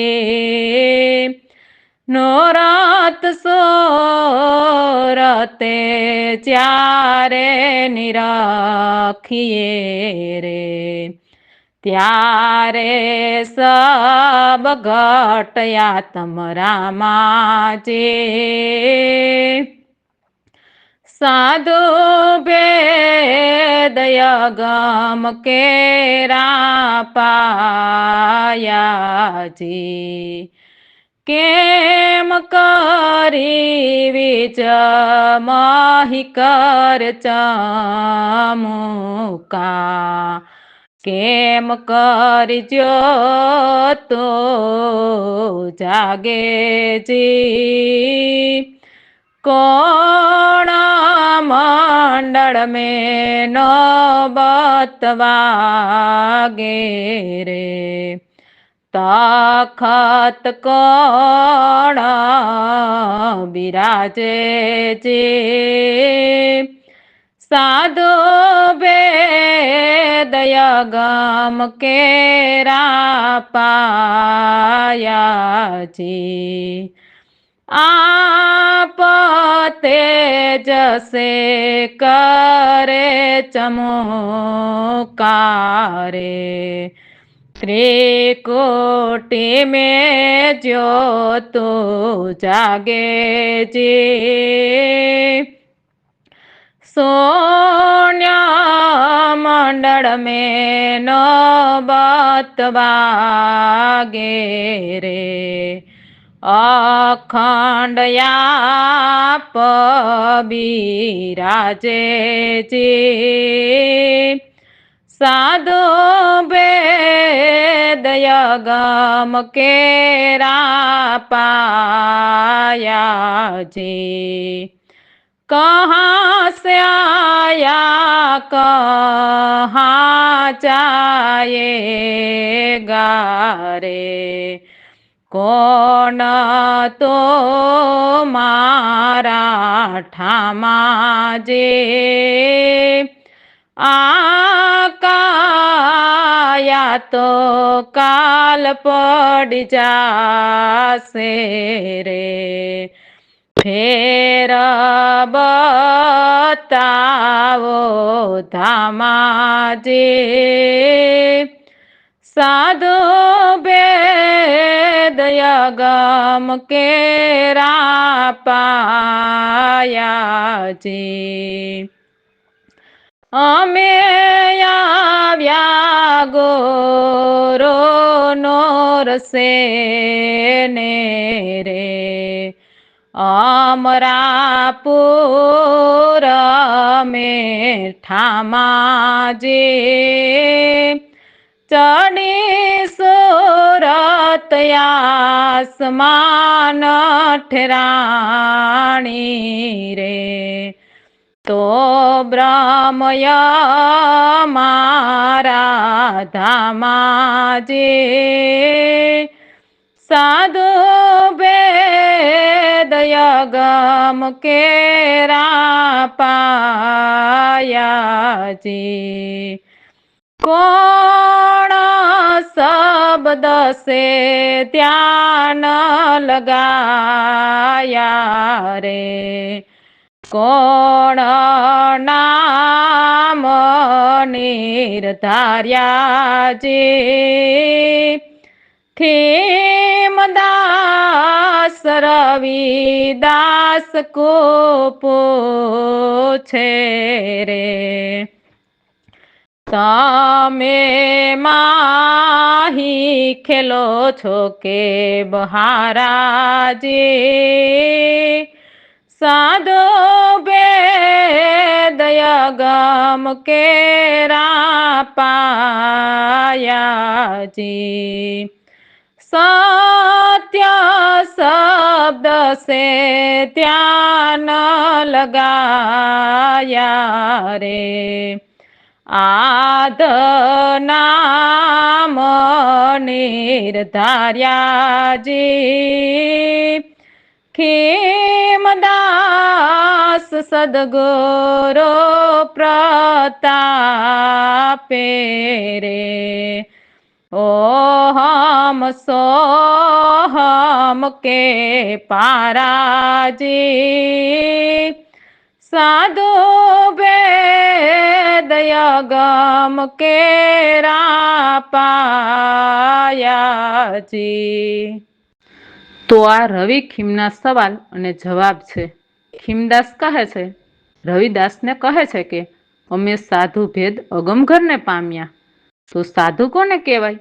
નોરત સોરતે ચારે નિરખીએ રે ત્યારે સબ ઘટયા તમ રામાજી સાધુ ભેદ અગમ કેરા પાયાજી કેમ કરી વિચ મહી કર ચમુકા કેમ કરજો તો જાગે જી કોણ મંડળ મેં નોબત વાગે રે તખત કોણ બિરાજે જે સાધુ ભેદ અગમ કેરા પાયાજી આપ તેજસે કરે ચમકારે ત્રિકોટી મેં જ્યોતો જાગે જી સોન્ય મંડળ મેં નોબત વાગે રે અખંડ યાપ બિરાજે જી સાધુ ભેદ અગમ કેરા પાયાજી कहाँ से आया कहाँ जाएगा रे कौन तो मारा ठामा जे आकाया तो काल पड़ जासे रे फेर बताओ धामाजी साधु भेद अगम केरा पायाजी અમે આવ્યા ગોરો નોરસે ને રે અમરાપુર મેઠામાજી ચડી સુરત આસમાન ઠેરાણી રે તો બ્રહ્મય મારા ધામાજી સાધુ ભેદ અગમ કેરા પાયાજી કોણ શબ્દ સે ધ્યાન લગાયા રે કોણ નામ નિર્ધાર્યા જી ખીમદાસ રવિદાસ કો પૂછે રે તમે માહી ખેલો છો કે બહારાજી સાધો ભેદયગમ કેરા પાયાજી સત્ય શબ્દ સે ત્યાં ન લગાયા રે આધ નામ નિર્ધાર્યાજી ખીમદાસ સદગુરુ પ્રતાપે રે ઓહમ સોહમ કે પારાજી સાધુ ભેદયગમ કેરા પાયાજી। તો આ રવિ ખીમના સવાલ અને જવાબ છે। ખીમદાસ કહે છે, રવિદાસને કહે છે કે અમે સાધુ ભેદ અગમઘરને પામ્યા। તો સાધુ કોને કહેવાય?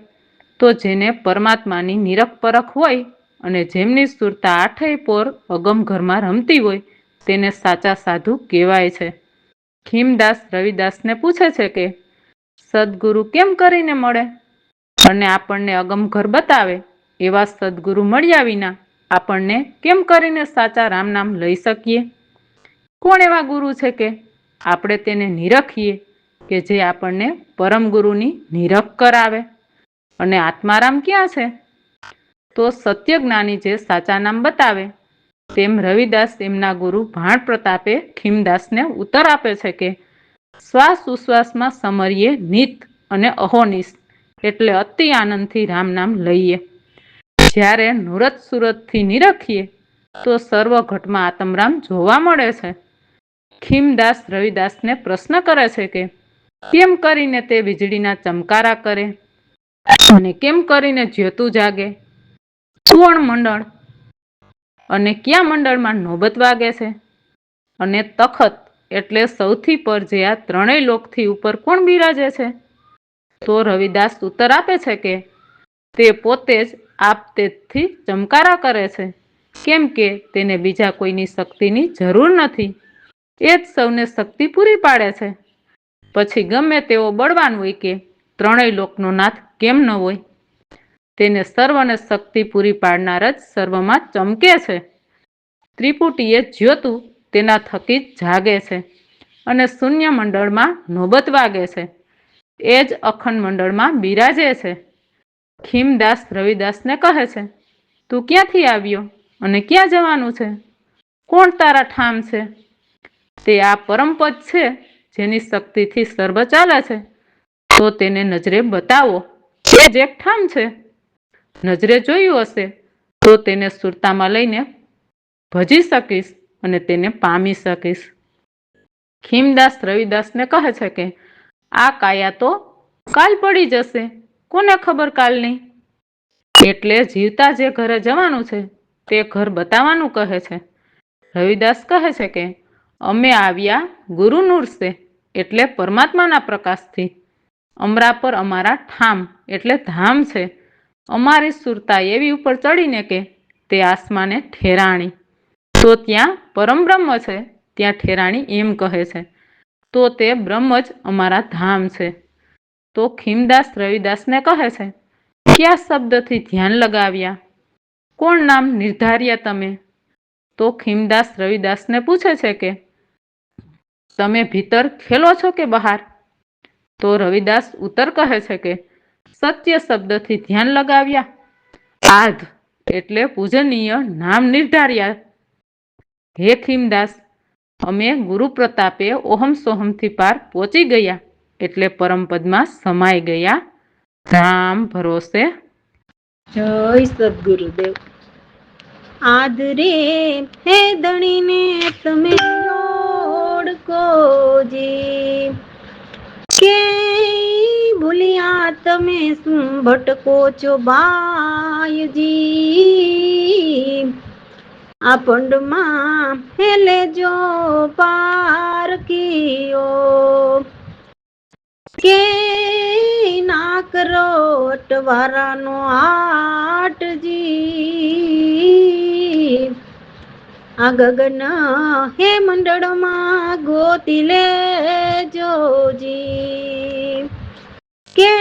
તો જેને પરમાત્માની નિરખ પરખ હોય અને જેમની સુરતા આઠેય પોર અગમઘરમાં રમતી હોય તેને સાચા સાધુ કહેવાય છે। ખીમદાસ રવિદાસને પૂછે છે કે સદગુરુ કેમ કરીને મળે અને આપણને અગમઘર બતાવે? એવા સદગુરુ મળ્યા વિના આપણને કેમ કરીને સાચા રામ નામ લઈ શકીએ? કોણ એવા ગુરુ છે કે આપણે તેને નિરખીએ કે જે આપણને પરમ ગુરુની નિરખ કરાવે? અને આત્મારામ ક્યાં છે? તો સત્ય જ્ઞાની જે સાચા નામ બતાવે તેમ રવિદાસ એમના ગુરુ ભાણ પ્રતાપે ખીમદાસને ઉત્તર આપે છે કે શ્વાસ ઉશ્વાસમાં સમરીએ નિત અને અહોનિશ એટલે અતિ આનંદથી રામ નામ લઈએ। જ્યારે નુરત સુરતથી નિરખીએ તો સર્વ ઘટમાં આત્મરામ જોવા મળે છે। ખીમદાસ રવિદાસને પ્રશ્ન કરે છે કે કેમ કરીને તે વીજળીના ચમકારા કરે અને કેમ કરીને જ્યોતું જાગે? સુવર્ણ મંડળ અને કયા મંડળમાં નોબત વાગે છે? અને તખત એટલે સૌથી પર જે આ ત્રણેય લોકથી ઉપર કોણ બિરાજે છે? તો રવિદાસ ઉત્તર આપે છે કે તે પોતે જ આપ તેજથી ચમકારા કરે છે, કેમ કે તેને બીજા કોઈની શક્તિની જરૂર નથી। એ જ સૌને શક્તિ પૂરી પાડે છે। પછી ગમે તેવો બળવાન હોય કે ત્રણેય લોકનો નાથ કેમ ન હોય, તેને સર્વને શક્તિ પૂરી પાડનાર જ સર્વમાં ચમકે છે। ત્રિપુટીએ જ્યોતું તેના થકી જ જાગે છે અને શૂન્ય મંડળમાં નોબત વાગે છે, એ જ અખંડ મંડળમાં બિરાજે છે। ખીમદાસ રવિદાસને કહે છે, તું ક્યાંથી આવ્યો અને ક્યાં જવાનું છે? કોણ તારા ઠામ છે? તે આ પરમપદ છે જેની શક્તિથી સર્વ ચાલે છે, તો તેને નજરે બતાવો, એ જ એક ઠામ છે। નજરે જોયું હશે તો તેને સુરતામાં લઈને ભજી શકીશ અને તેને પામી શકીશ। ખીમદાસ રવિદાસને કહે છે કે આ કાયા તો કાલ પડી જશે, કોને ખબર કાલની? એટલે જીવતા જે ઘરે જવાનું છે તે ઘર બતાવવાનું કહે છે। રવિદાસ કહે છે કે અમે આવ્યા ગુરુ નૂરસે એટલે પરમાત્માના પ્રકાશથી। અમરા પર અમારા ઠામ એટલે ધામ છે। અમારી સુરતા એવી ઉપર ચડીને કે તે આસમાને ઠેરાણી। તો ત્યાં પરમ બ્રહ્મ છે, ત્યાં ઠેરાણી એમ કહે છે। તો તે બ્રહ્મ જ અમારા ધામ છે। તો ખીમદાસ રવિદાસને કહે છે, કયા શબ્દથી ધ્યાન લગાવ્યા? કોણ નામ નિર્ધાર્યા તમે? તો ખીમદાસ રવિદાસને પૂછે છે કે તમે ભીતર ખેલો છો કે બહાર? તો રવિદાસ ઉત્તર કહે છે કે સત્ય શબ્દથી ધ્યાન લગાવ્યા, આધ એટલે પૂજનીય નામ નિર્ધાર્યા। હે ખીમદાસ, અમે ગુરુ પ્રતાપે ઓહમ સોહમથી પાર પહોંચી ગયા એટલે પરમપદમાં સમાઈ ગયા। રામ ભરોસે જય સદગુરુદેવ। આદરે હે દણીને તમે ઓળખો જી, કે ભૂલિયા તમે શું ભટકો છો બાયજી? આ પંડમાં હેલે જો પાર કીયો, કે ના કરો અટવારાનો આટજી, આ ગગન હે મંડળમાં ગોતી લેજોજી, કે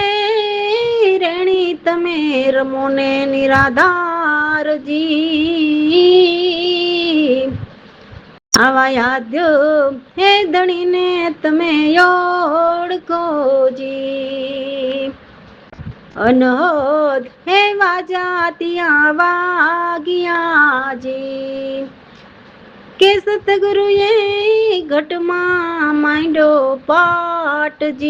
રેણી તમે રમો ને નિરાધારજી, આવા યાદ હે ધણીને તમે ઓળખોજી, અનહદ હે વાજા ત્યાં વાગિયાજી, કે સતગુરુએ ઘટમાં માંડ્યો પાટજી,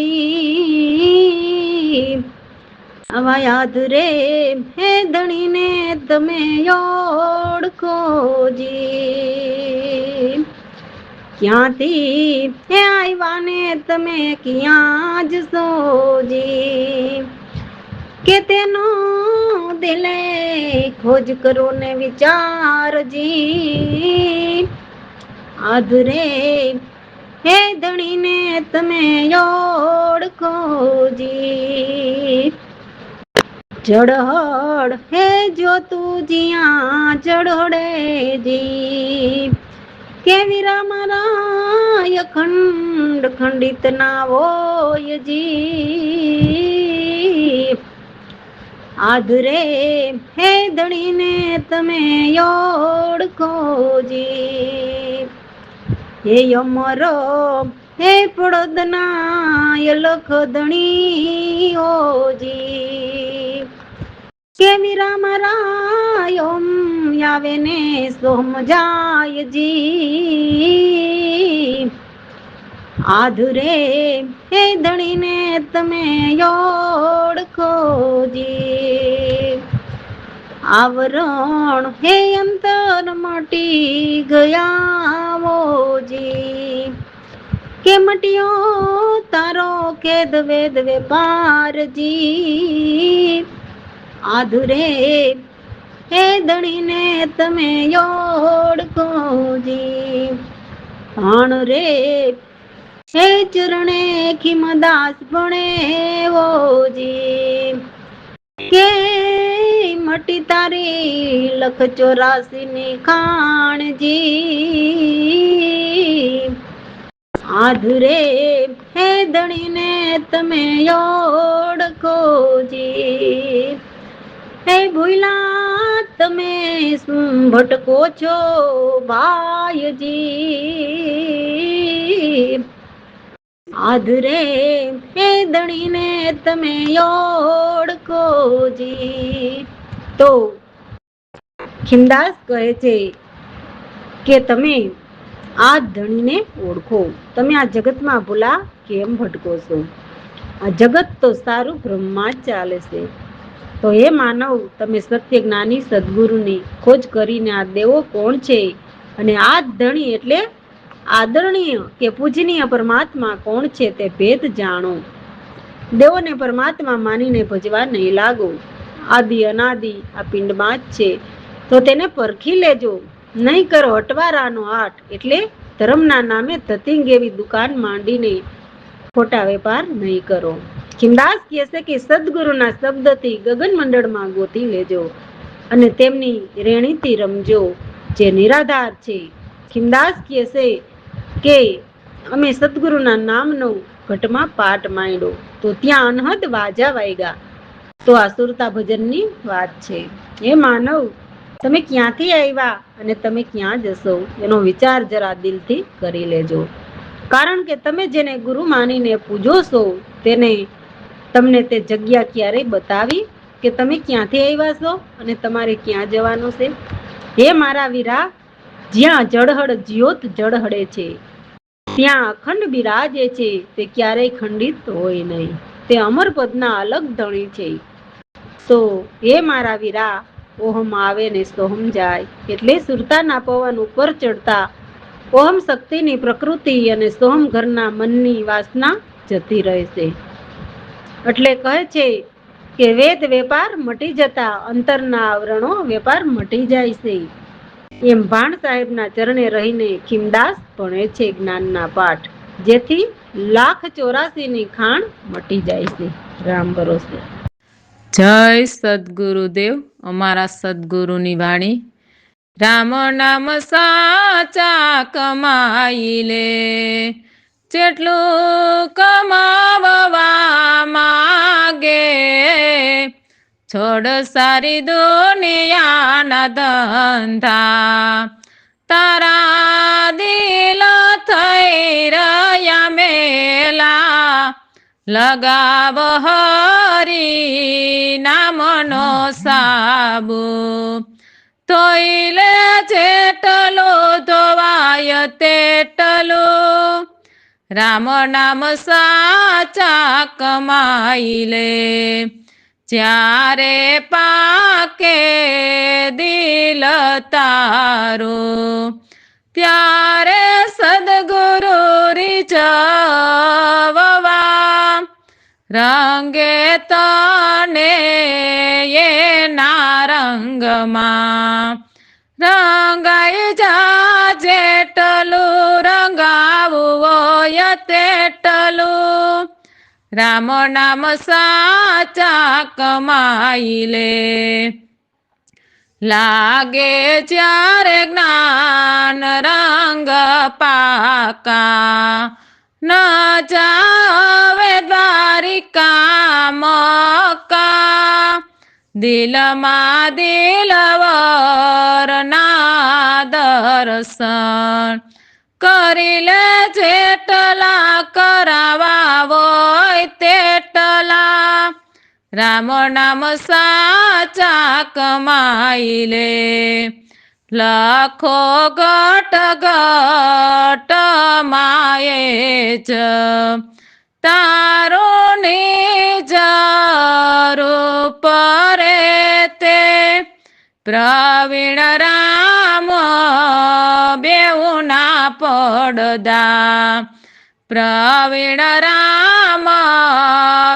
આવા યાદ રે હે ધણીને તમે ઓળખોજી, ક્યાંથી હે આવ્યા ને તમે ક્યાં જશોજી, કે તેનો દિલે ખોજ કરો ને વિચારજી, આધરે હે ધણીને તમે ઓળખોજી, જડહડ હે જોતું જ્યાં જડહડેજી, કે વીરા મારા અખંડ ખંડિત ના હોયજી, આધરે હે ધણીને તમે ઓળખોજી, હે અમરો હે પડદના અલખ ધણી હોજી, કે વીરા મારા ઓમ આવે ને સોમ જાયજી, આધરે હે ધણીને તમે ઓળખોજી, આવરણ હે અંતર મટી ગયાવોજી, કે મટીયો તારો કેદ વેદ વેપારજી, આધુરે હે ધણીને તમે ઓળખોજી, ભાણ રે હે ચરણે ખીમદાસ ભણેવોજી, કે મટી તારી લખ 84 ની ખાણજી, આધુરે હે ધણીને તમે ઓળખોજી, હે ભૂલા તમે ભટકો છો ભાઈજી, આધરે હે ધણીને તમે ઓળખોજી, તો ખીમદાસ કહે છે કે તમે આ ધણીને ઓળખો, તમે આ જગતમાં ભૂલા કેમ ભટકો છો, આ જગત તો સારું બ્રહ્મા જ ચાલે છે, તો હે માનવ તમે સત્ય જ્ઞાની સદગુરુની ખોજ કરીને આ દેવો કોણ છે અને આ ધણી એટલે આદરણીય કે પૂજનીય પરમાત્મા કોણ છે તે ભેદ જાણો, દેવોને પરમાત્મા માનીને ભજવા નહીં લાગો, આદિ અનાદિ આ પિંડમાં જ છે, તો તેને પરખી લેજો, નહીં કરો અટવારાનો આટ એટલે ધર્મના નામે ધતિંગ એવી દુકાન માંડીને ખોટા વેપાર નહીં કરો. ખીમદાસ કહે છે કે સદગુરુના શબ્દથી ગગન મંડળમાં ગોતી લેજો અને તેમની રેણીથી રમજો જે નિરાધાર છે. ખીમદાસ કહે છે કે અમે સદગુરુના નામનો ઘટમાં પાઠ માંડ્યો તો ત્યાં અનહદ વાજા વાગ્યા, તો આ સુરતા ભજનની વાત છે. હે માનવ તમે ક્યાંથી આવ્યા અને તમે ક્યાં જશો એનો વિચાર જરા દિલથી કરી લેજો, કારણ કે તમે જેને ગુરુ માનીને પૂજો છો તેને તમને તે જગ્યા ક્યારેય બતાવી કે તમે ક્યાંથી આવ્યા છો અને તમારે ક્યાં જવાનું છે? હે મારા વીરા, જ્યાં જળહળ જ્યોત જળહળે છે ત્યાં અખંડ બિરાજે છે, તે ક્યારેય ખંડિત હોય નહીં, તે અમર પદના અલગ ધણી છે. તો હે મારા વીરા, ઓહમ આવે ને સોહમ જાય એટલે સુરતાના પવન ઉપર ચડતા ઓહમ શક્તિની પ્રકૃતિ અને સોહમ ઘરના મનની વાસના જતી રહેશે. એટલે કહે છે કે વેદ વેપાર મટી જતા અંતરના આવરણો વેપાર મટી જાય છે. એમ ભાણ સાહેબના ચરણે રહીને ખીમદાસ ભણે છે જ્ઞાનના પાઠ. જેથી 1,84,ની ખાણ મટી જાય છે. રામ ભરોસે. જય સદગુરુદેવ. અમારા સદગુરુની વાણી. રામ નામ સાચા કમાઈ લે, જેટલું કમાવવા માગે, છોડ સારી દુનિયાના ધંધા, તારા દિલ થઈ રહ્યા મેલા, લગાવ હરી નામનો સાબુ, તોઈલે જેટલું ધોવાય તેટલું, રામ નામ સાચા કમાઈ લે, જ્યારે પાકે દિલ તારું, ત્યારે સદગુરુ રીઝવવા, રંગે તને એના રંગમાં, રંગાઈ જા જેટલું રંગાવું હોય તેટલું, રામ નામ સાચા કમાઈ લે, લાગે જ્યારે જ્ઞાન રંગ પાકા, ન જાવે દ્વારિકા મક્કા, દિલમાં દિલવર ના દર્શન, કરી લે જેટલા કરાવા હોય તેટલા, રામ નામ સાચા કમાઈ લે, લખો ગટ ગટ માયે જ, તારો નિજ રૂપ રે તે, પ્રવીણ રામ બેઉના પડદા, પ્રવીણ રામ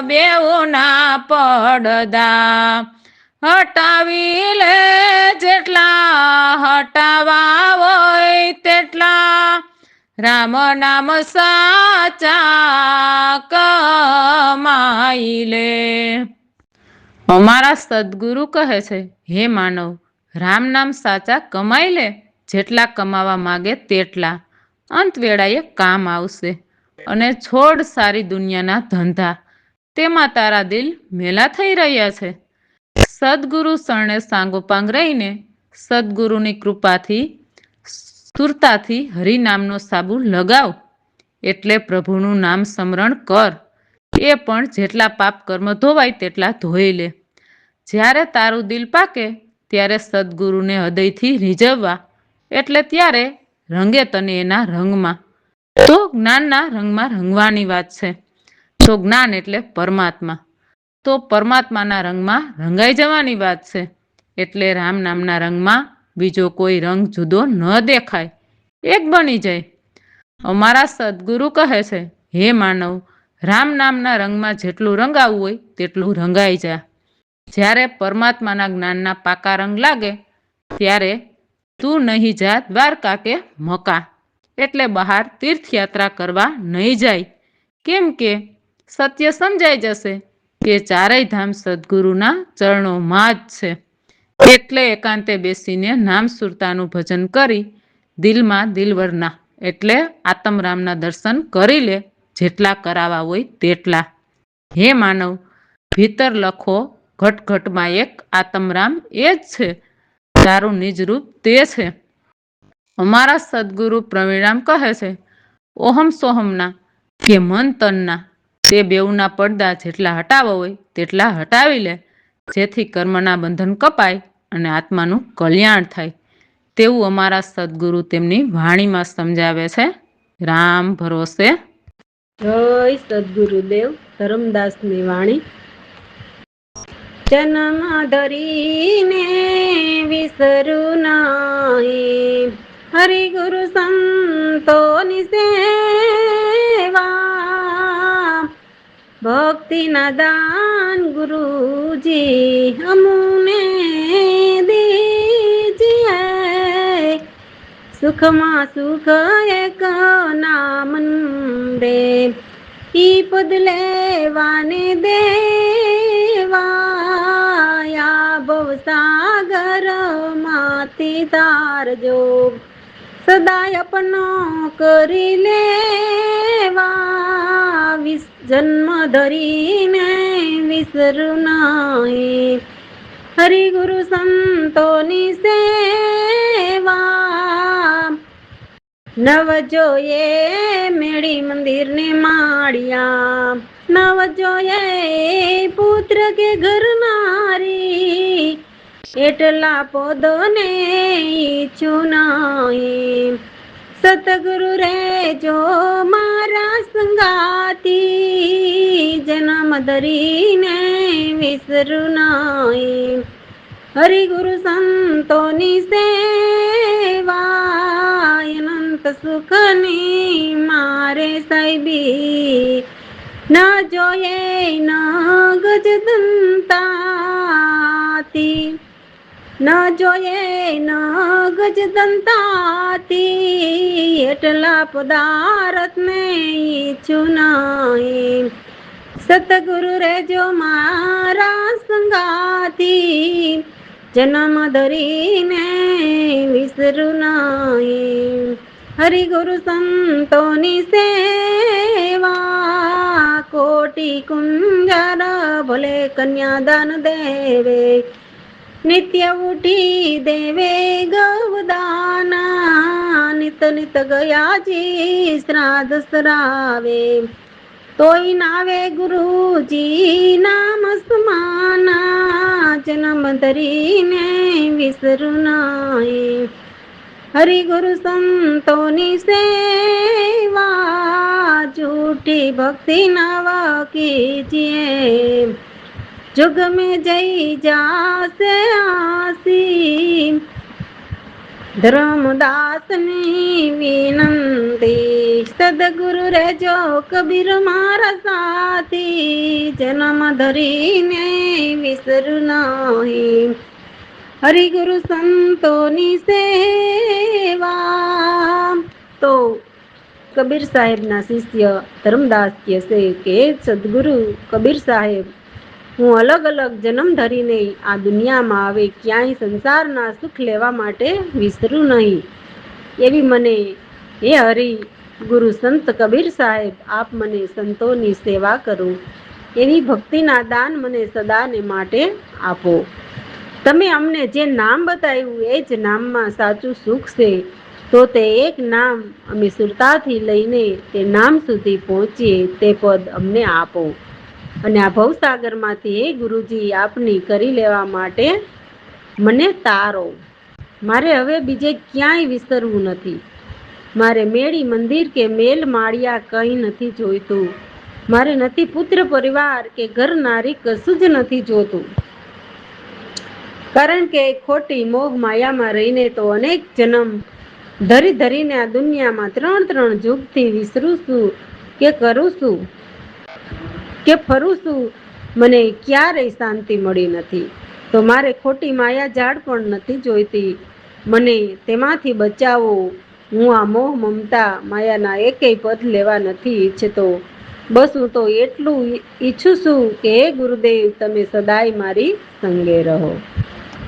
બેઉના પડદા, હટાવી લે જેટલા હટાવા હોય તેટલા, રામ નામ સાચા કમાઈ લે. અમારા સદગુરુ કહે છે, હે માનવ, રામ નામ સાચા કમાઈ લે, જેટલા કમાવા માગે તેટલા, અંત વેળાએ કામ આવશે, અને છોડ સારી દુનિયાના ધંધા, તેમાં તારા દિલ મેલા થઈ રહ્યા છે. સદગુરુ શરણે સાંગોપાંગ રહીને સદગુરુની કૃપાથી સુરતાથી હરિનામનો સાબુ લગાવ, એટલે પ્રભુનું નામ સ્મરણ કર, એ પણ જેટલા પાપ કર્મ ધોવાય તેટલા ધોઈ લે. જ્યારે તારું દિલ પાકે ત્યારે સદગુરુને હૃદયથી રીઝવવા, એટલે ત્યારે રંગે તને એના રંગમાં. તો જ્ઞાનના રંગમાં રંગવાની વાત છે. તો જ્ઞાન એટલે પરમાત્મા, તો પરમાત્માના રંગમાં રંગાઈ જવાની વાત છે. એટલે રામ નામના રંગમાં બીજો કોઈ રંગ જુદો ન દેખાય, એક બની જાય. અમારા સદગુરુ કહે છે, હે માનવ, રામ નામના રંગમાં જેટલું રંગાવું હોય તેટલું રંગાઈ જા. જ્યારે પરમાત્માના જ્ઞાનના પાકા રંગ લાગે ત્યારે તું નહીં જા દ્વારકા કે મકા, એટલે બહાર તીર્થયાત્રા કરવા નહીં જાય. કેમ કે સત્ય સમજાઈ જશે કે ચારેય ધામ સદગુરુના ચરણોમાં જ છે. એટલે એકાંતે બેસીને નામ સુરતાનું ભજન કરી દિલમાં દિલવરના એટલે આત્મરામના દર્શન કરી લે, જેટલા કરાવા હોય તેટલા. હે માનવ, ભીતર લખો ઘટઘટમાં એક આત્મરામ એ જ છે, તારું નિજ રૂપ તે છે. અમારા સદગુરુ પ્રવીણામ કહે છે, ઓહમ સોહમના કે મન તનના તે બેઉના પડદા જેટલા હટાવવા હોય તેટલા હટાવી લે, જેથી કર્મના બંધન કપાય અને આત્માનું કલ્યાણ થાય. તેવું અમારા સદગુરુ તેમની વાણીમાં સમજાવે છે. રામ ભરોસે. જય સદગુરુદેવ. ધરમદાસની વાણી. જન્મ ધરીને વિસરું નહીં, હરિગુરુ સંતોની સેવા, ભક્તિના દાન ગુરુજી અમુને દીજીએ, સુખમાં સુખ એક નામન રે, ઈ પદ લેવાને દેવાયા ભવસાગર માંથી તારજો, સદાય અપનો કરી લેવા, જન્મ ધરીને વિસરું નહીં, હરિગુરુ સંતોની સેવા, નવ જોઈએ મેળી મંદિર ને માળિયા, નવ જોઈએ પુત્ર કે ઘરનારી, એટલા પદો ને ઈચ્છું નહીં, સતગુરુ રે જો મારા સંગાતી, જન્મ ધરીને વિસરું નહીં, હરિગુરુ સંતોની સેવા, અનંત સુખની મારે સાહેબી, ન જોઈએ ન ગજદંતાતી, ન જોઈએ ન ગજદંતાતી, એટલા પદાર્થ ને ઈચ્છું નહીં, સતગુરુ રેજો મારા સંગાથી, જન્મ ધરીને વિસરું નહીં, હરિગુરુ સંતોની સેવા, કોટી કુંજર ભલે કન્યાદાન દેવે, નિત્ય ઉઠી દેવે ગવદાના, નિત નિત ગયાજી શ્રાદ્ધ સરાવે, તોય નાવે ગુરુજી નામ સમાના, જન્મ ધરીને વિસરું નહીં, હરિગુરુ સંતોની સેવા, झूठी भक्ति नव कीजिए, जुग में जय जासे आसी, ધર્મદાસની વિનંતી, સદગુરુ રેજો કબીર મારા સાથી, જન્મ ધરીને વિસરું નહીં, હરિગુરુ સંતોની સેવા. તો કબીર સાહેબના શિષ્ય ધર્મદાસ કહે છે કે સદગુરુ કબીર સાહેબ, હું અલગ અલગ જન્મ ધરીને આ દુનિયામાં આવે ક્યાંય સંસારના સુખ લેવા માટે વિસરું નહીં, એવી મને હે હરિ ગુરુ સંત કબીર સાહેબ આપ મને સંતોની સેવા કરો, એવી ભક્તિના દાન મને સદાને માટે આપો. તમે અમને જે નામ બતાવ્યું એ જ નામમાં સાચું સુખ છે, તો તે એક નામ અમે સુરતાથી લઈને તે નામ સુધી પહોંચીએ તે પદ અમને આપો, અને આ ભવસાગરમાંથી હે ગુરુજી આપની કરી લેવા માટે મને તારો. મારે હવે બીજે ક્યાંય વિસરવું નથી, મારે મેળી મંદિર કે મેલ માળિયા કંઈ નથી જોઈતું, મારે નથી પુત્ર પરિવાર કે ઘર નારી કશું જ નથી જોતું, કારણ કે ખોટી મોહ માયામાં રહીને તો અનેક જન્મ ધરી ધરીને આ દુનિયામાં 3 યુગથી વિસરું છું કે કરું છું કે ફરું છું, મને ક્યારેય શાંતિ મળી નથી. તો મારે ખોટી માયા ઝાડ પણ નથી જોઈતી, મને તેમાંથી બચાવો. હું આ મોહ મમતા માયાના એકેય પદ લેવા નથી ઈચ્છતો, બસ હું તો એટલું ઈચ્છું છું કે હે ગુરુદેવ તમે સદાય મારી સંગે રહો.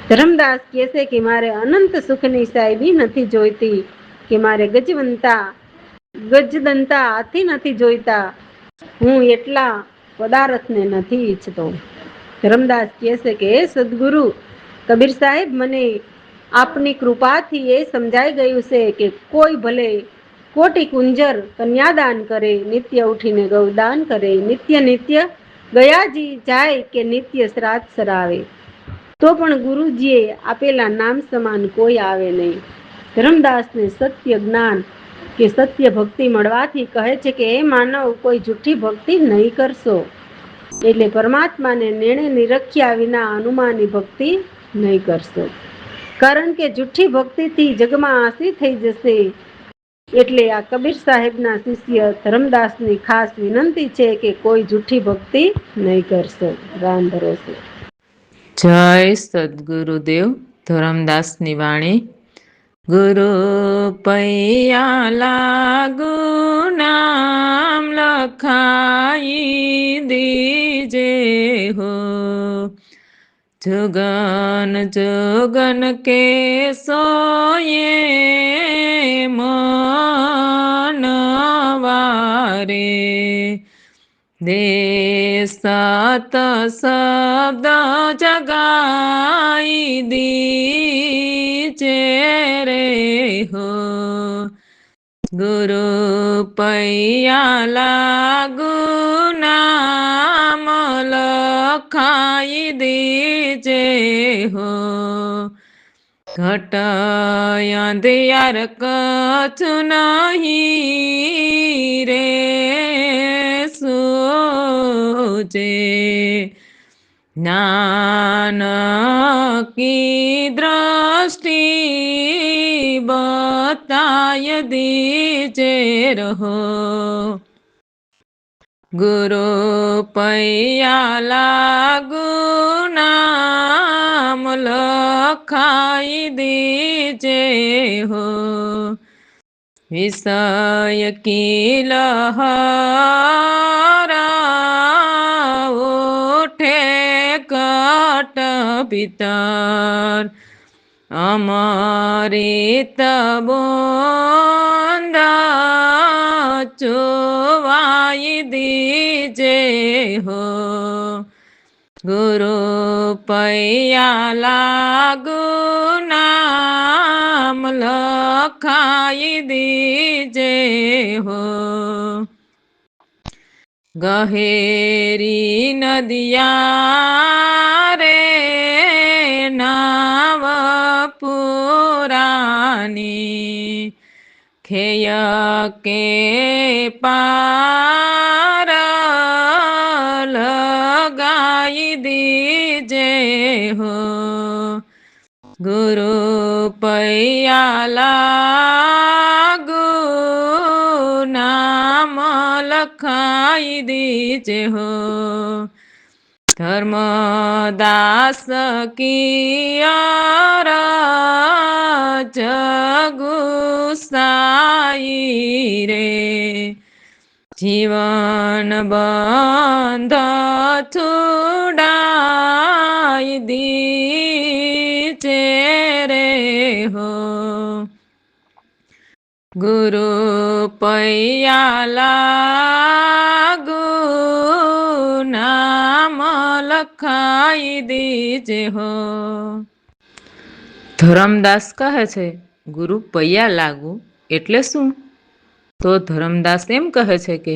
ધર્મદાસ કહે છે કે મારે અનંત સુખની સાહેબી નથી જોઈતી, કે મારે ગજદંતા હાથી નથી જોઈતા, હું એટલા પદાર્થને નથી ઈચ્છતો. ધર્મદાસ કહે છે કે હે સદગુરુ કબીર સાહેબ, મને આપની કૃપાથી એ સમજાઈ ગયું છે કે કોઈ ભલે કોટી કુંજર કન્યાદાન કરે, નિત્ય ઉઠીને ગૌદાન કરે, નિત્ય ગયાજી જાય કે નિત્ય શ્રાદ્ધ સરાવે, તો પણ ગુરુજીએ આપેલા નામ સમાન કોઈ આવે નહીં. ધર્મદાસને સત્ય જ્ઞાન કે સત્ય ભક્તિ મળવાથી કહે છે કે એ માનવ કોઈ જૂઠી ભક્તિ નહીં કરશો, એટલે પરમાત્માને નેણે નિરખ્યા વિના અનુમાની ભક્તિ નહીં કરશો, કારણ કે જૂઠી ભક્તિથી જગમાં આસી થઈ જશે. એટલે આ કબીર સાહેબના શિષ્ય ધર્મદાસની ખાસ વિનંતી છે કે કોઈ જૂઠી ભક્તિ નહીં કરશો. રામ ભરોસે. જય સદગુરુદેવ. ધર્મદાસની વાણી. ગુરુ પૈયા લાગુ નામ લખાઈ દીજે હો, જગન જગન કે સોયે મનવારે, દેશ સત શબ્દ જગાઈ દીજે રે હો, ગુરુ પૈયા લાગુ નામ લખાઈ દીજે હો, ઘટ અંધિયાર કછું નહીં રે સૂજે, નાનકી દ્રષ્ટિ બતાય દીજે રહો, ગુરુ પૈયા લાગુ નામ લખાઈ દીજે હો, વિષય કી લહરા ઉઠે કટ ભીતર, અમૃત બુંદ ચોવાઈ દીજે હો, ગુરુ પૈયા લાગુ નામ લખાઈ દીજે હો, ગહેરી નદિયા રે નાવ પુરાની, ખેય કે પાર લગાઈ દીજે હો, ગુરુ પૈયા લાગુ નામ લખાઈ દીજે હો, ધર્મદાસ કિયાર જગુસાઈ રે, જીવન બંધ છુડાઈ દીજે રે હો, ગુરુ પૈયા લાગુ નામ લખાઈ દીજે હો. ધરમદાસ કહે છે ગુરુ પૈયા લાગુ એટલે શું? તો ધરમદાસ એમ કહે છે કે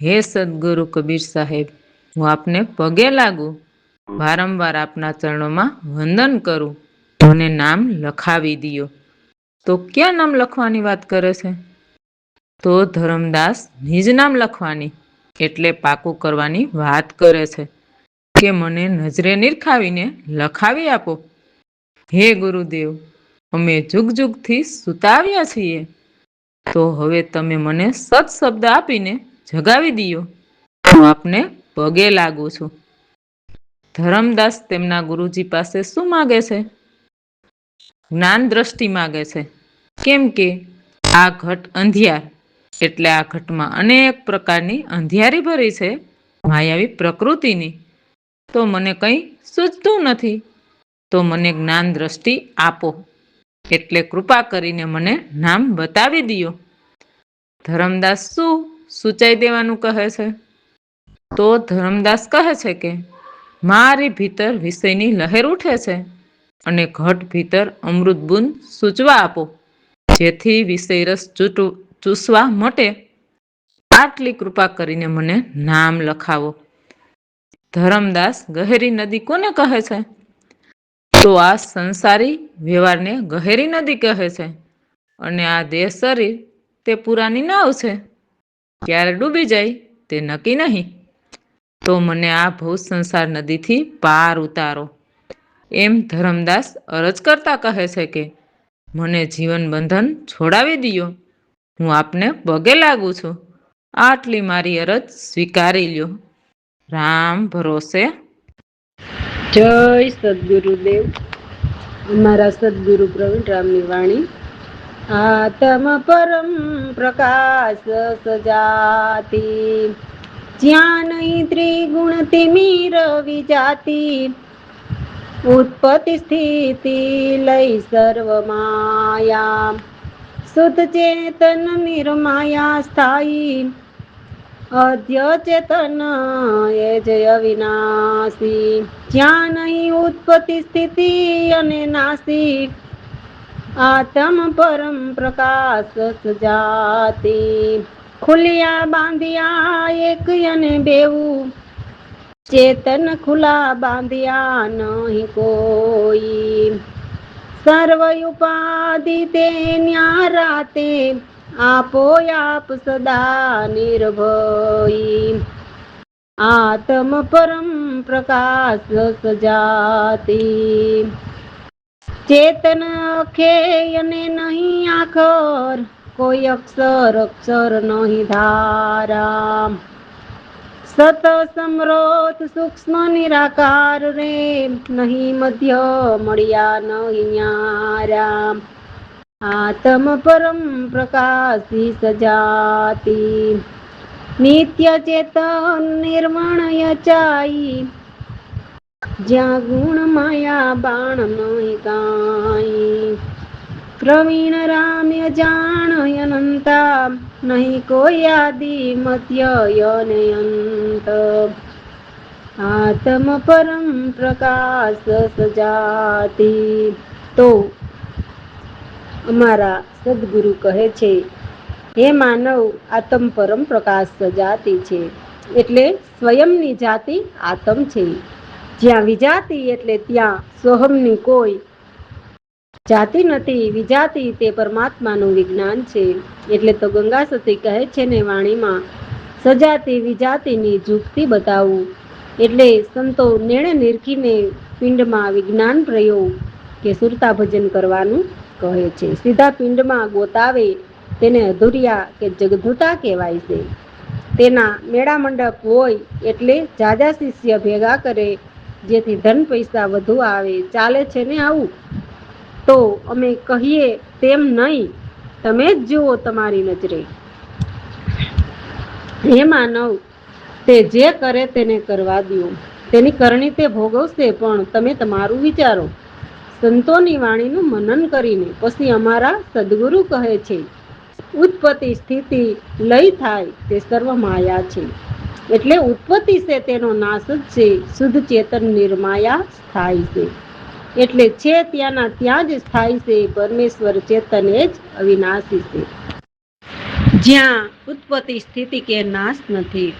હે સદગુરુ કબીર સાહેબ, હું આપને પગે લાગુ, વારંવાર આપના ચરણોમાં વંદન કરું, મને નામ લખાવી દિયો. તો ક્યાં નામ લખવાની વાત કરે છે? તો ધરમદાસ નિજ નામ લખવાની એટલે પાકું કરવાની વાત કરે છે કે મને નજરે નિરખાવીને લખાવી આપો. હે ગુરુદેવ, અમે જુગ જુગથી સૂતા આવ્યા છીએ, તો હવે તમે મને સત શબ્દ આપીને જગાવી દિયો. હું આપને પગે લાગુ છું. ધરમદાસ તેમના ગુરુજી પાસે શું માગે છે? જ્ઞાન દ્રષ્ટિ માગે છે. કેમ કે આ ઘટ અંધિયાર, એટલે આ ઘટમાં અનેક પ્રકારની અંધિયારી ભરી છે, માયાવી પ્રકૃતિની. તો મને કંઈ સૂઝતું નથી, તો મને જ્ઞાન દ્રષ્ટિ આપો, એટલે કૃપા કરીને મને નામ બતાવી દિયો. ધરમદાસ શું સૂચાઈ દેવાનું કહે છે? તો ધરમદાસ કહે છે કે મારી ભીતર વિષયની લહેર ઉઠે છે અને ઘટ ભીતર અમૃત બુંદ સૂચવા આપો, જેથી વિષય રસ ચૂસવા મટે. આટલી કૃપા કરીને મને નામ લખાવો. ધરમદાસ ગહેરી નદી કોને કહે છે? તો આ સંસારી વ્યવહારને ગહેરી નદી કહે છે, અને આ દેહ શરીર તે પુરાની નાવ છે, ક્યારે ડૂબી જાય તે નક્કી નહીં. તો મને આ ભવ સંસાર નદીથી પાર ઉતારો. એમ ધરમદાસ અરજ કરતા કહે છે કે મને જીવન બંધન છોડાવી દિયો, હું આપને પગે લાગુ છું. આટલી મારી અરજ સ્વીકારી લ્યો. રામ ભરોસે. જય સદગુરુદેવ. અમારા સદગુરુ પ્રવીણ રામની વાણી. આત્મ પરમ પ્રકાશ સજાતિ, જ્યાં નહીં ત્રિગુણ તિમિર વિજાતિ, ઉત્પત્તિ સ્થિતિ લઈ સર્વ માયા, શુદ્ધ ચેતન નિર્માયા સ્થાયી, અધ્ય ચેતન એ જય વિનાશી, જ્યાં નહીં ઉત્પત્તિ સ્થિતિ અને નાશી, આત્મ પરમ પ્રકાશ સજાતિ, ખુલ્યા બાંધ્યા એક અને બેવું, ચેતન ખુલા બાંધ્યા નહીં કોઈ, સર્વ ઉપાધિ તે ન્યારાતે, આપો આપ સદા નિર્ભયી, આત્મ પરમ પ્રકાશ સજાતિ, ચેતન અખે અને નહીં આખર, કોઈ અક્ષર અક્ષર નહીં ધારા, સત સમરોત સૂક્ષ્મ નિરાકાર રે, નહીં મધ્ય મળ્યા નહીં ન્યારા, આત્મ પરમ પ્રકાશી સજાતિ, નિત્ય ચેતન નિર્મણય ચાઈ, જ્યાં ગુણ માયા બાણ નહીં કાંઈ, પ્રવીણ રામ્ય જાણ અનંતા, નહીં કોઈ આદિ મધ્ય અને અંત, આત્મ પરમ પ્રકાશ સજાતિ. તો અમારા સદગુરુ કહે છે, હે માનવ, આત્મ પરમ પ્રકાશ સજાતિ છે, એટલે સ્વયંની જાતિ આત્મ છે, જ્યાં વિજાતિ એટલે ત્યાં સોહમની કોઈ જાતિ નથી, વિજાતિ તે પરમાત્માનું વિજ્ઞાન છે. એટલે તો ગંગા સતી કહે છે ને વાણીમાં, સજાતિ વિજાતિની જુગતી બતાવું, એટલે સંતો નેણે નિરખીને પિંડમાં વિજ્ઞાન પ્રયોગ કે સુરતા ભજન કરવાનું કહે છે. સીધા પિંડમાં ગોતાવે તેને અધુરિયા કે જગધુતા કહેવાય છે. તેના મેળા મંડપ હોય એટલે જાજા શિષ્ય ભેગા કરે, જેથી ધન પૈસા વધુ આવે. ચાલે છે ને આવું? તો અમે કહીએ તેમ નહીં, તમે જ જુઓ તમારી નજરે. હે માનવ, તે જે કરે તેને કરવા દો, તેની કરણી તે ભોગવશે, પણ તમે તમારું વિચારો. સંતોની વાણીનું મનન કરીને પછી અમારા સદગુરુ કહે છે, ઉત્પત્તિ સ્થિતિ લય થાય તે સર્વ માયા છે. એટલે ઉત્પત્તિ છે તેનો નાશ જ છે, શુદ્ધ ચેતન નિર્માયા સ્થાય છે. એટલે છે ત્યાંના ત્યાં જ સ્થાય છે, પરમેશ્વર ચેતન એ જ અવિનાશી છે, જ્યાં ઉત્પત્તિ સ્થિતિ કે નાશ નથી,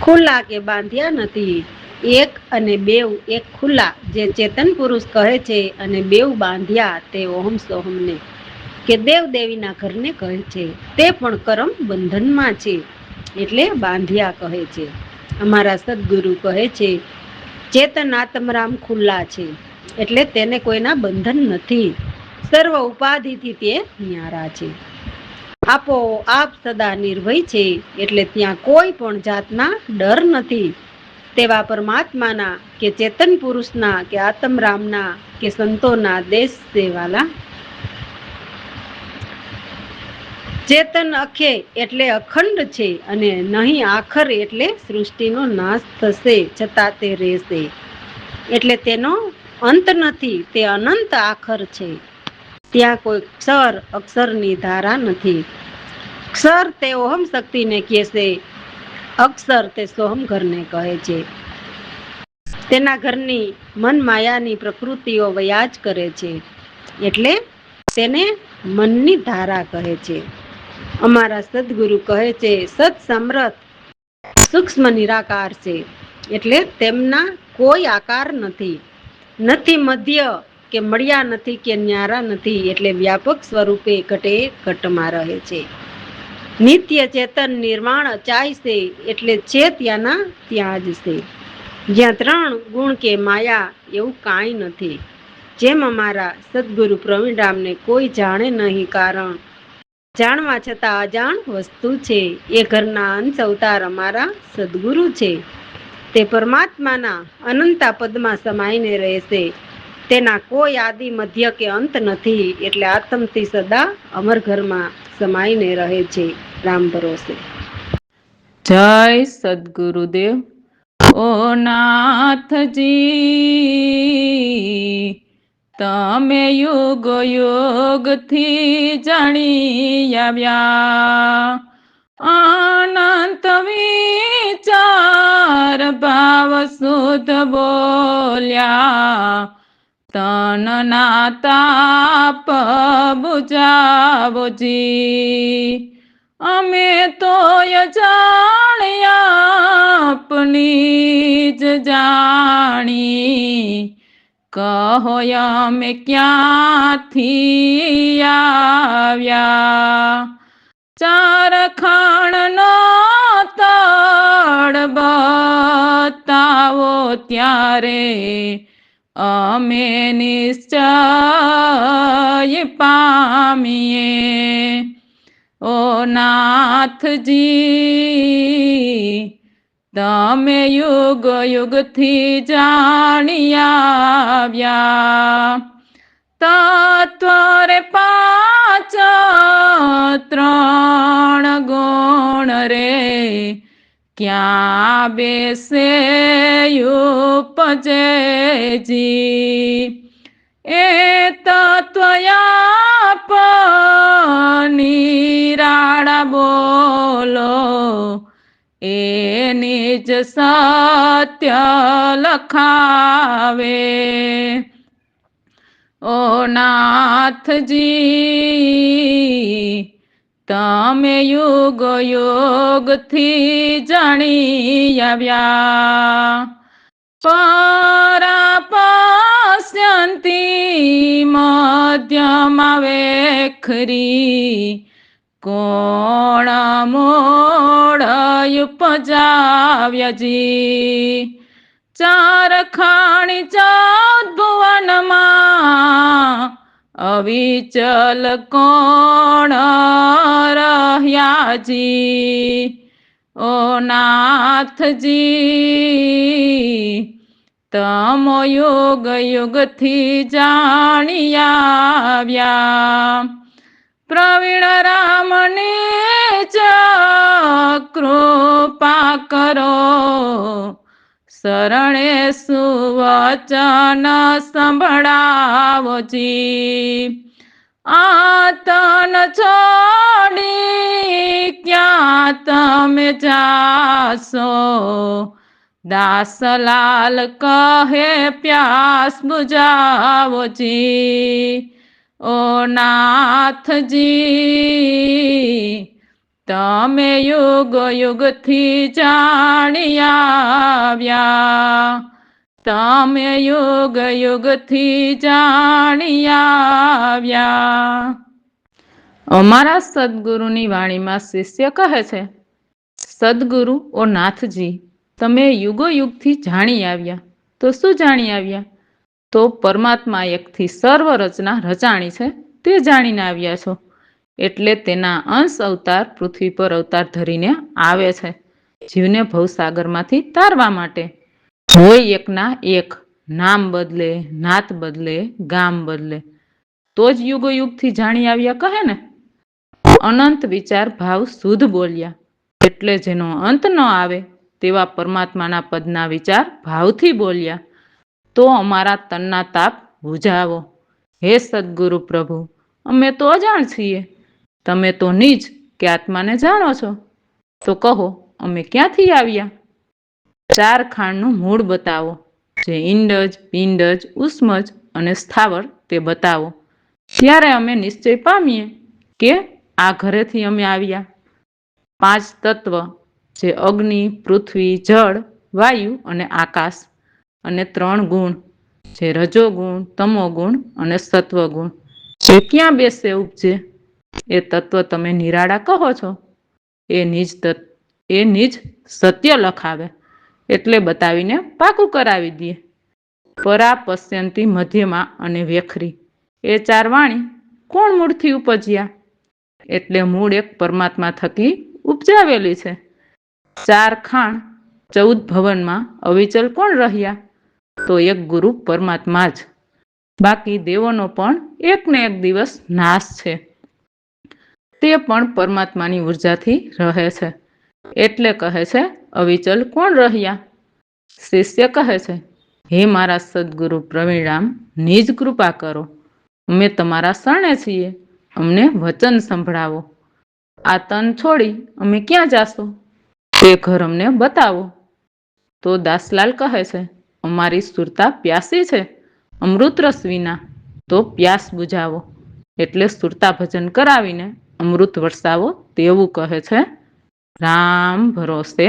ખુલ્લા કે બાંધ્યા નથી. એક અને બેવ, એક ખુલ્લા જે ચેતન પુરુષ કહે છે, અને બેવ બાંધ્યા તે ઓહમ સોહમને કે દેવ દેવીના ઘરને કહે છે. તે પણ કરમ બંધનમાં છે, એટલે બાંધ્યા કહે છે. અમારા સદગુરુ કહે છે, ચેતન આત્મરામ ખુલ્લા છે, એટલે તેને કોઈના બંધન નથી, સર્વ ઉપાધિથી તે ન્યારા છે. આપો આપ સદા નિર્ભય છે, એટલે ત્યાં કોઈ પણ જાતના ડર નથી. તેવા પરમાત્માના કે ચેતન પુરુષના કે આત્મરામના કે સંતોના દેશ સેવાલા. ચેતન અખે એટલે અખંડ છે, અને નહીં આખર એટલે સૃષ્ટિનો નાશ થશે છતાં તે રહેશે, એટલે તેનો અંત નથી, તે અનંત આખર છે. ત્યાં કોઈ ક્ષર અક્ષરની ધારા નથી. ક્ષર તે ઓહમ શક્તિને કહે છે, અક્ષર તે સોહમ ઘરને કહે છે. તેના ઘરની મન માયાની પ્રકૃતિઓ વયા જ કરે છે, એટલે તેને મનની ધારા કહે છે. અમારા સદગુરુ કહે છે, સત સમરથ સૂક્ષ્મ નિરાકાર છે, એટલે તેમના કોઈ આકાર નથી, નથી મધ્ય કે મળ્યા નથી કે ન્યારા નથી, એટલે વ્યાપક સ્વરૂપે ઘટે ઘટમાં રહે છે. નિત્ય ચેતન નિર્માણ અચાય છે, એટલે છે ત્યાંના ત્યાં જ છે, જ્યાં ત્રણ ગુણ કે માયા એવું કાંઈ નથી. જેમ અમારા સદગુરુ પ્રવીણરામને કોઈ જાણે નહીં, કારણ જાણવા છતાં અજાણ વસ્તુ છે. એ ઘરના અંશ અવતાર અમારા સદગુરુ છે. તે પરમાત્માના અનંતા પદમાં સમાઈને રહેશે, તેના કોઈ આદિ મધ્ય કે અંત નથી, એટલે આત્મથી સદા અમર ઘરમાં સમાઈને રહે છે. રામ ભરોસે. જય સદગુરુદેવ. ઓ નાથજી, તમે યુગ યુગથી જાણી આવ્યા, અનંત વિચાર ભાવ શુદ્ધ બોલ્યા, તન ના તાપ બુજાવોજી. અમે તો જાણ્યા આપની જ જાણી, કહો અમે ક્યાંથી આવ્યા. ચાર ખાણનો તળ બતાવો ત્યારે અમે નિશ્ચય પામીએ. ઓ નાથજી, તમે યુગ યુગથી જાણી આવ્યા, તત્વ રે પાંચ ત્રણ ગુણ રે, ક્યાં બેસે ઉપજેજી. એ તત્વયાપની રાડા બોલો, એ નિજ સત્ય લખાવે. ઓ નાથજી, તમે યુગ યુગથી જાણી આવ્યા, પરાપશ્યંતી મધ્યમાં વેખરી, કોણ મોડ ઉપજાવ્યાજી. ચાર ખાણી 14 ભુવનમાં અવિચલ કોણ રહ્યાજી. ઓ નાથજી, તમો યુગ યુગથી જાણી આવ્યા, પ્રવીણ રામને જ કૃપા કરો, શરણે સુવચન સંભળાવોજી. આ તન છોડી ક્યાં તમે જાશો, દાસલાલ કહે પ્યાસ બુજાવોજી. ઓ નાથજી, તમે યુગ યુગથી જાણી આવ્યા, તમે યુગ યુગથી જાણી આવ્યા. અમારા સદગુરુની વાણીમાં શિષ્ય કહે છે, સદગુરુ ઓ નાથજી, તમે યુગો યુગથી જાણી આવ્યા તો શું જાણી આવ્યા? તો પરમાત્મા એકથી સર્વ રચના રચાણી છે તે જાણીને આવ્યા છો. એટલે તેના અંશ અવતાર પૃથ્વી પર અવતાર ધરીને આવે છે, જીવને ભવસાગરમાંથી તારવા માટે. હોય એકના એક, નામ બદલે, નાત બદલે, ગામ બદલે, તો જ યુગો યુગથી જાણી આવ્યા કહે ને. અનંત વિચાર ભાવ શુદ્ધ બોલ્યા, એટલે જેનો અંત ન આવે તેવા પરમાત્માના પદના વિચાર ભાવથી બોલ્યા. તો અમારા તનના તાપ બુઝાવો. હે સદગુરુ પ્રભુ, અમે તો અજાણ છીએ, તમે તો નિજ કે આત્માને જાણો છો, તો કહો અમે ક્યાંથી આવ્યા? ચાર ખાંડનું મૂળ બતાવો, જે ઈંડજ, પિંડજ, ઉષ્મજ અને સ્થાવર તે બતાવો, ત્યારે અમે નિશ્ચય પામીએ કે આ ઘરેથી અમે આવ્યા. 5 તત્વ, જે અગ્નિ, પૃથ્વી, જળ, વાયુ અને આકાશ, અને 3 ગુણ, જે રજોગુણ, તમોગુણ અને સત્વગુણ, જે ક્યાં બેસે ઉપજે, એ તત્વ તમે નિરાળા કહો છો. એ નિજ સત્ય લખાવે, એટલે બતાવીને પાકું કરાવી દે. પરાપશ્યંતી મધ્યમાં અને વેખરી, એ 4 વાણી કોણ મૂળથી ઉપજ્યા? એટલે મૂળ એક પરમાત્મા થકી ઉપજાવેલી છે. 4 ખાણ 14 ભવનમાં અવિચલ કોણ રહ્યા? તો એક ગુરુ પરમાત્મા જ. બાકી દેવોનો પણ એક ને એક દિવસ નાશ છે. તે પણ પરમાત્માની ઉર્જાથી રહે છે. એટલે કહે છે અવિચલ કોણ રહ્યા? શિષ્ય કહે છે, હે મારા સદગુરુ પ્રવીણરામ, નિજ કૃપા કરો. અમે તમારા શરણે છીએ, અમને વચન સંભળાવો. આ તન છોડી અમે ક્યાં જાશું? તે ઘર અમને બતાવો. તો દાસલાલ કહે છે, અમારી સુરતા પ્યાસી છે, અમૃત રસ વિના, તો પ્યાસ બુઝાવો. એટલે સુરતા ભજન કરાવીને અમૃત વરસાવો તેવું કહે છે. રામ ભરોસે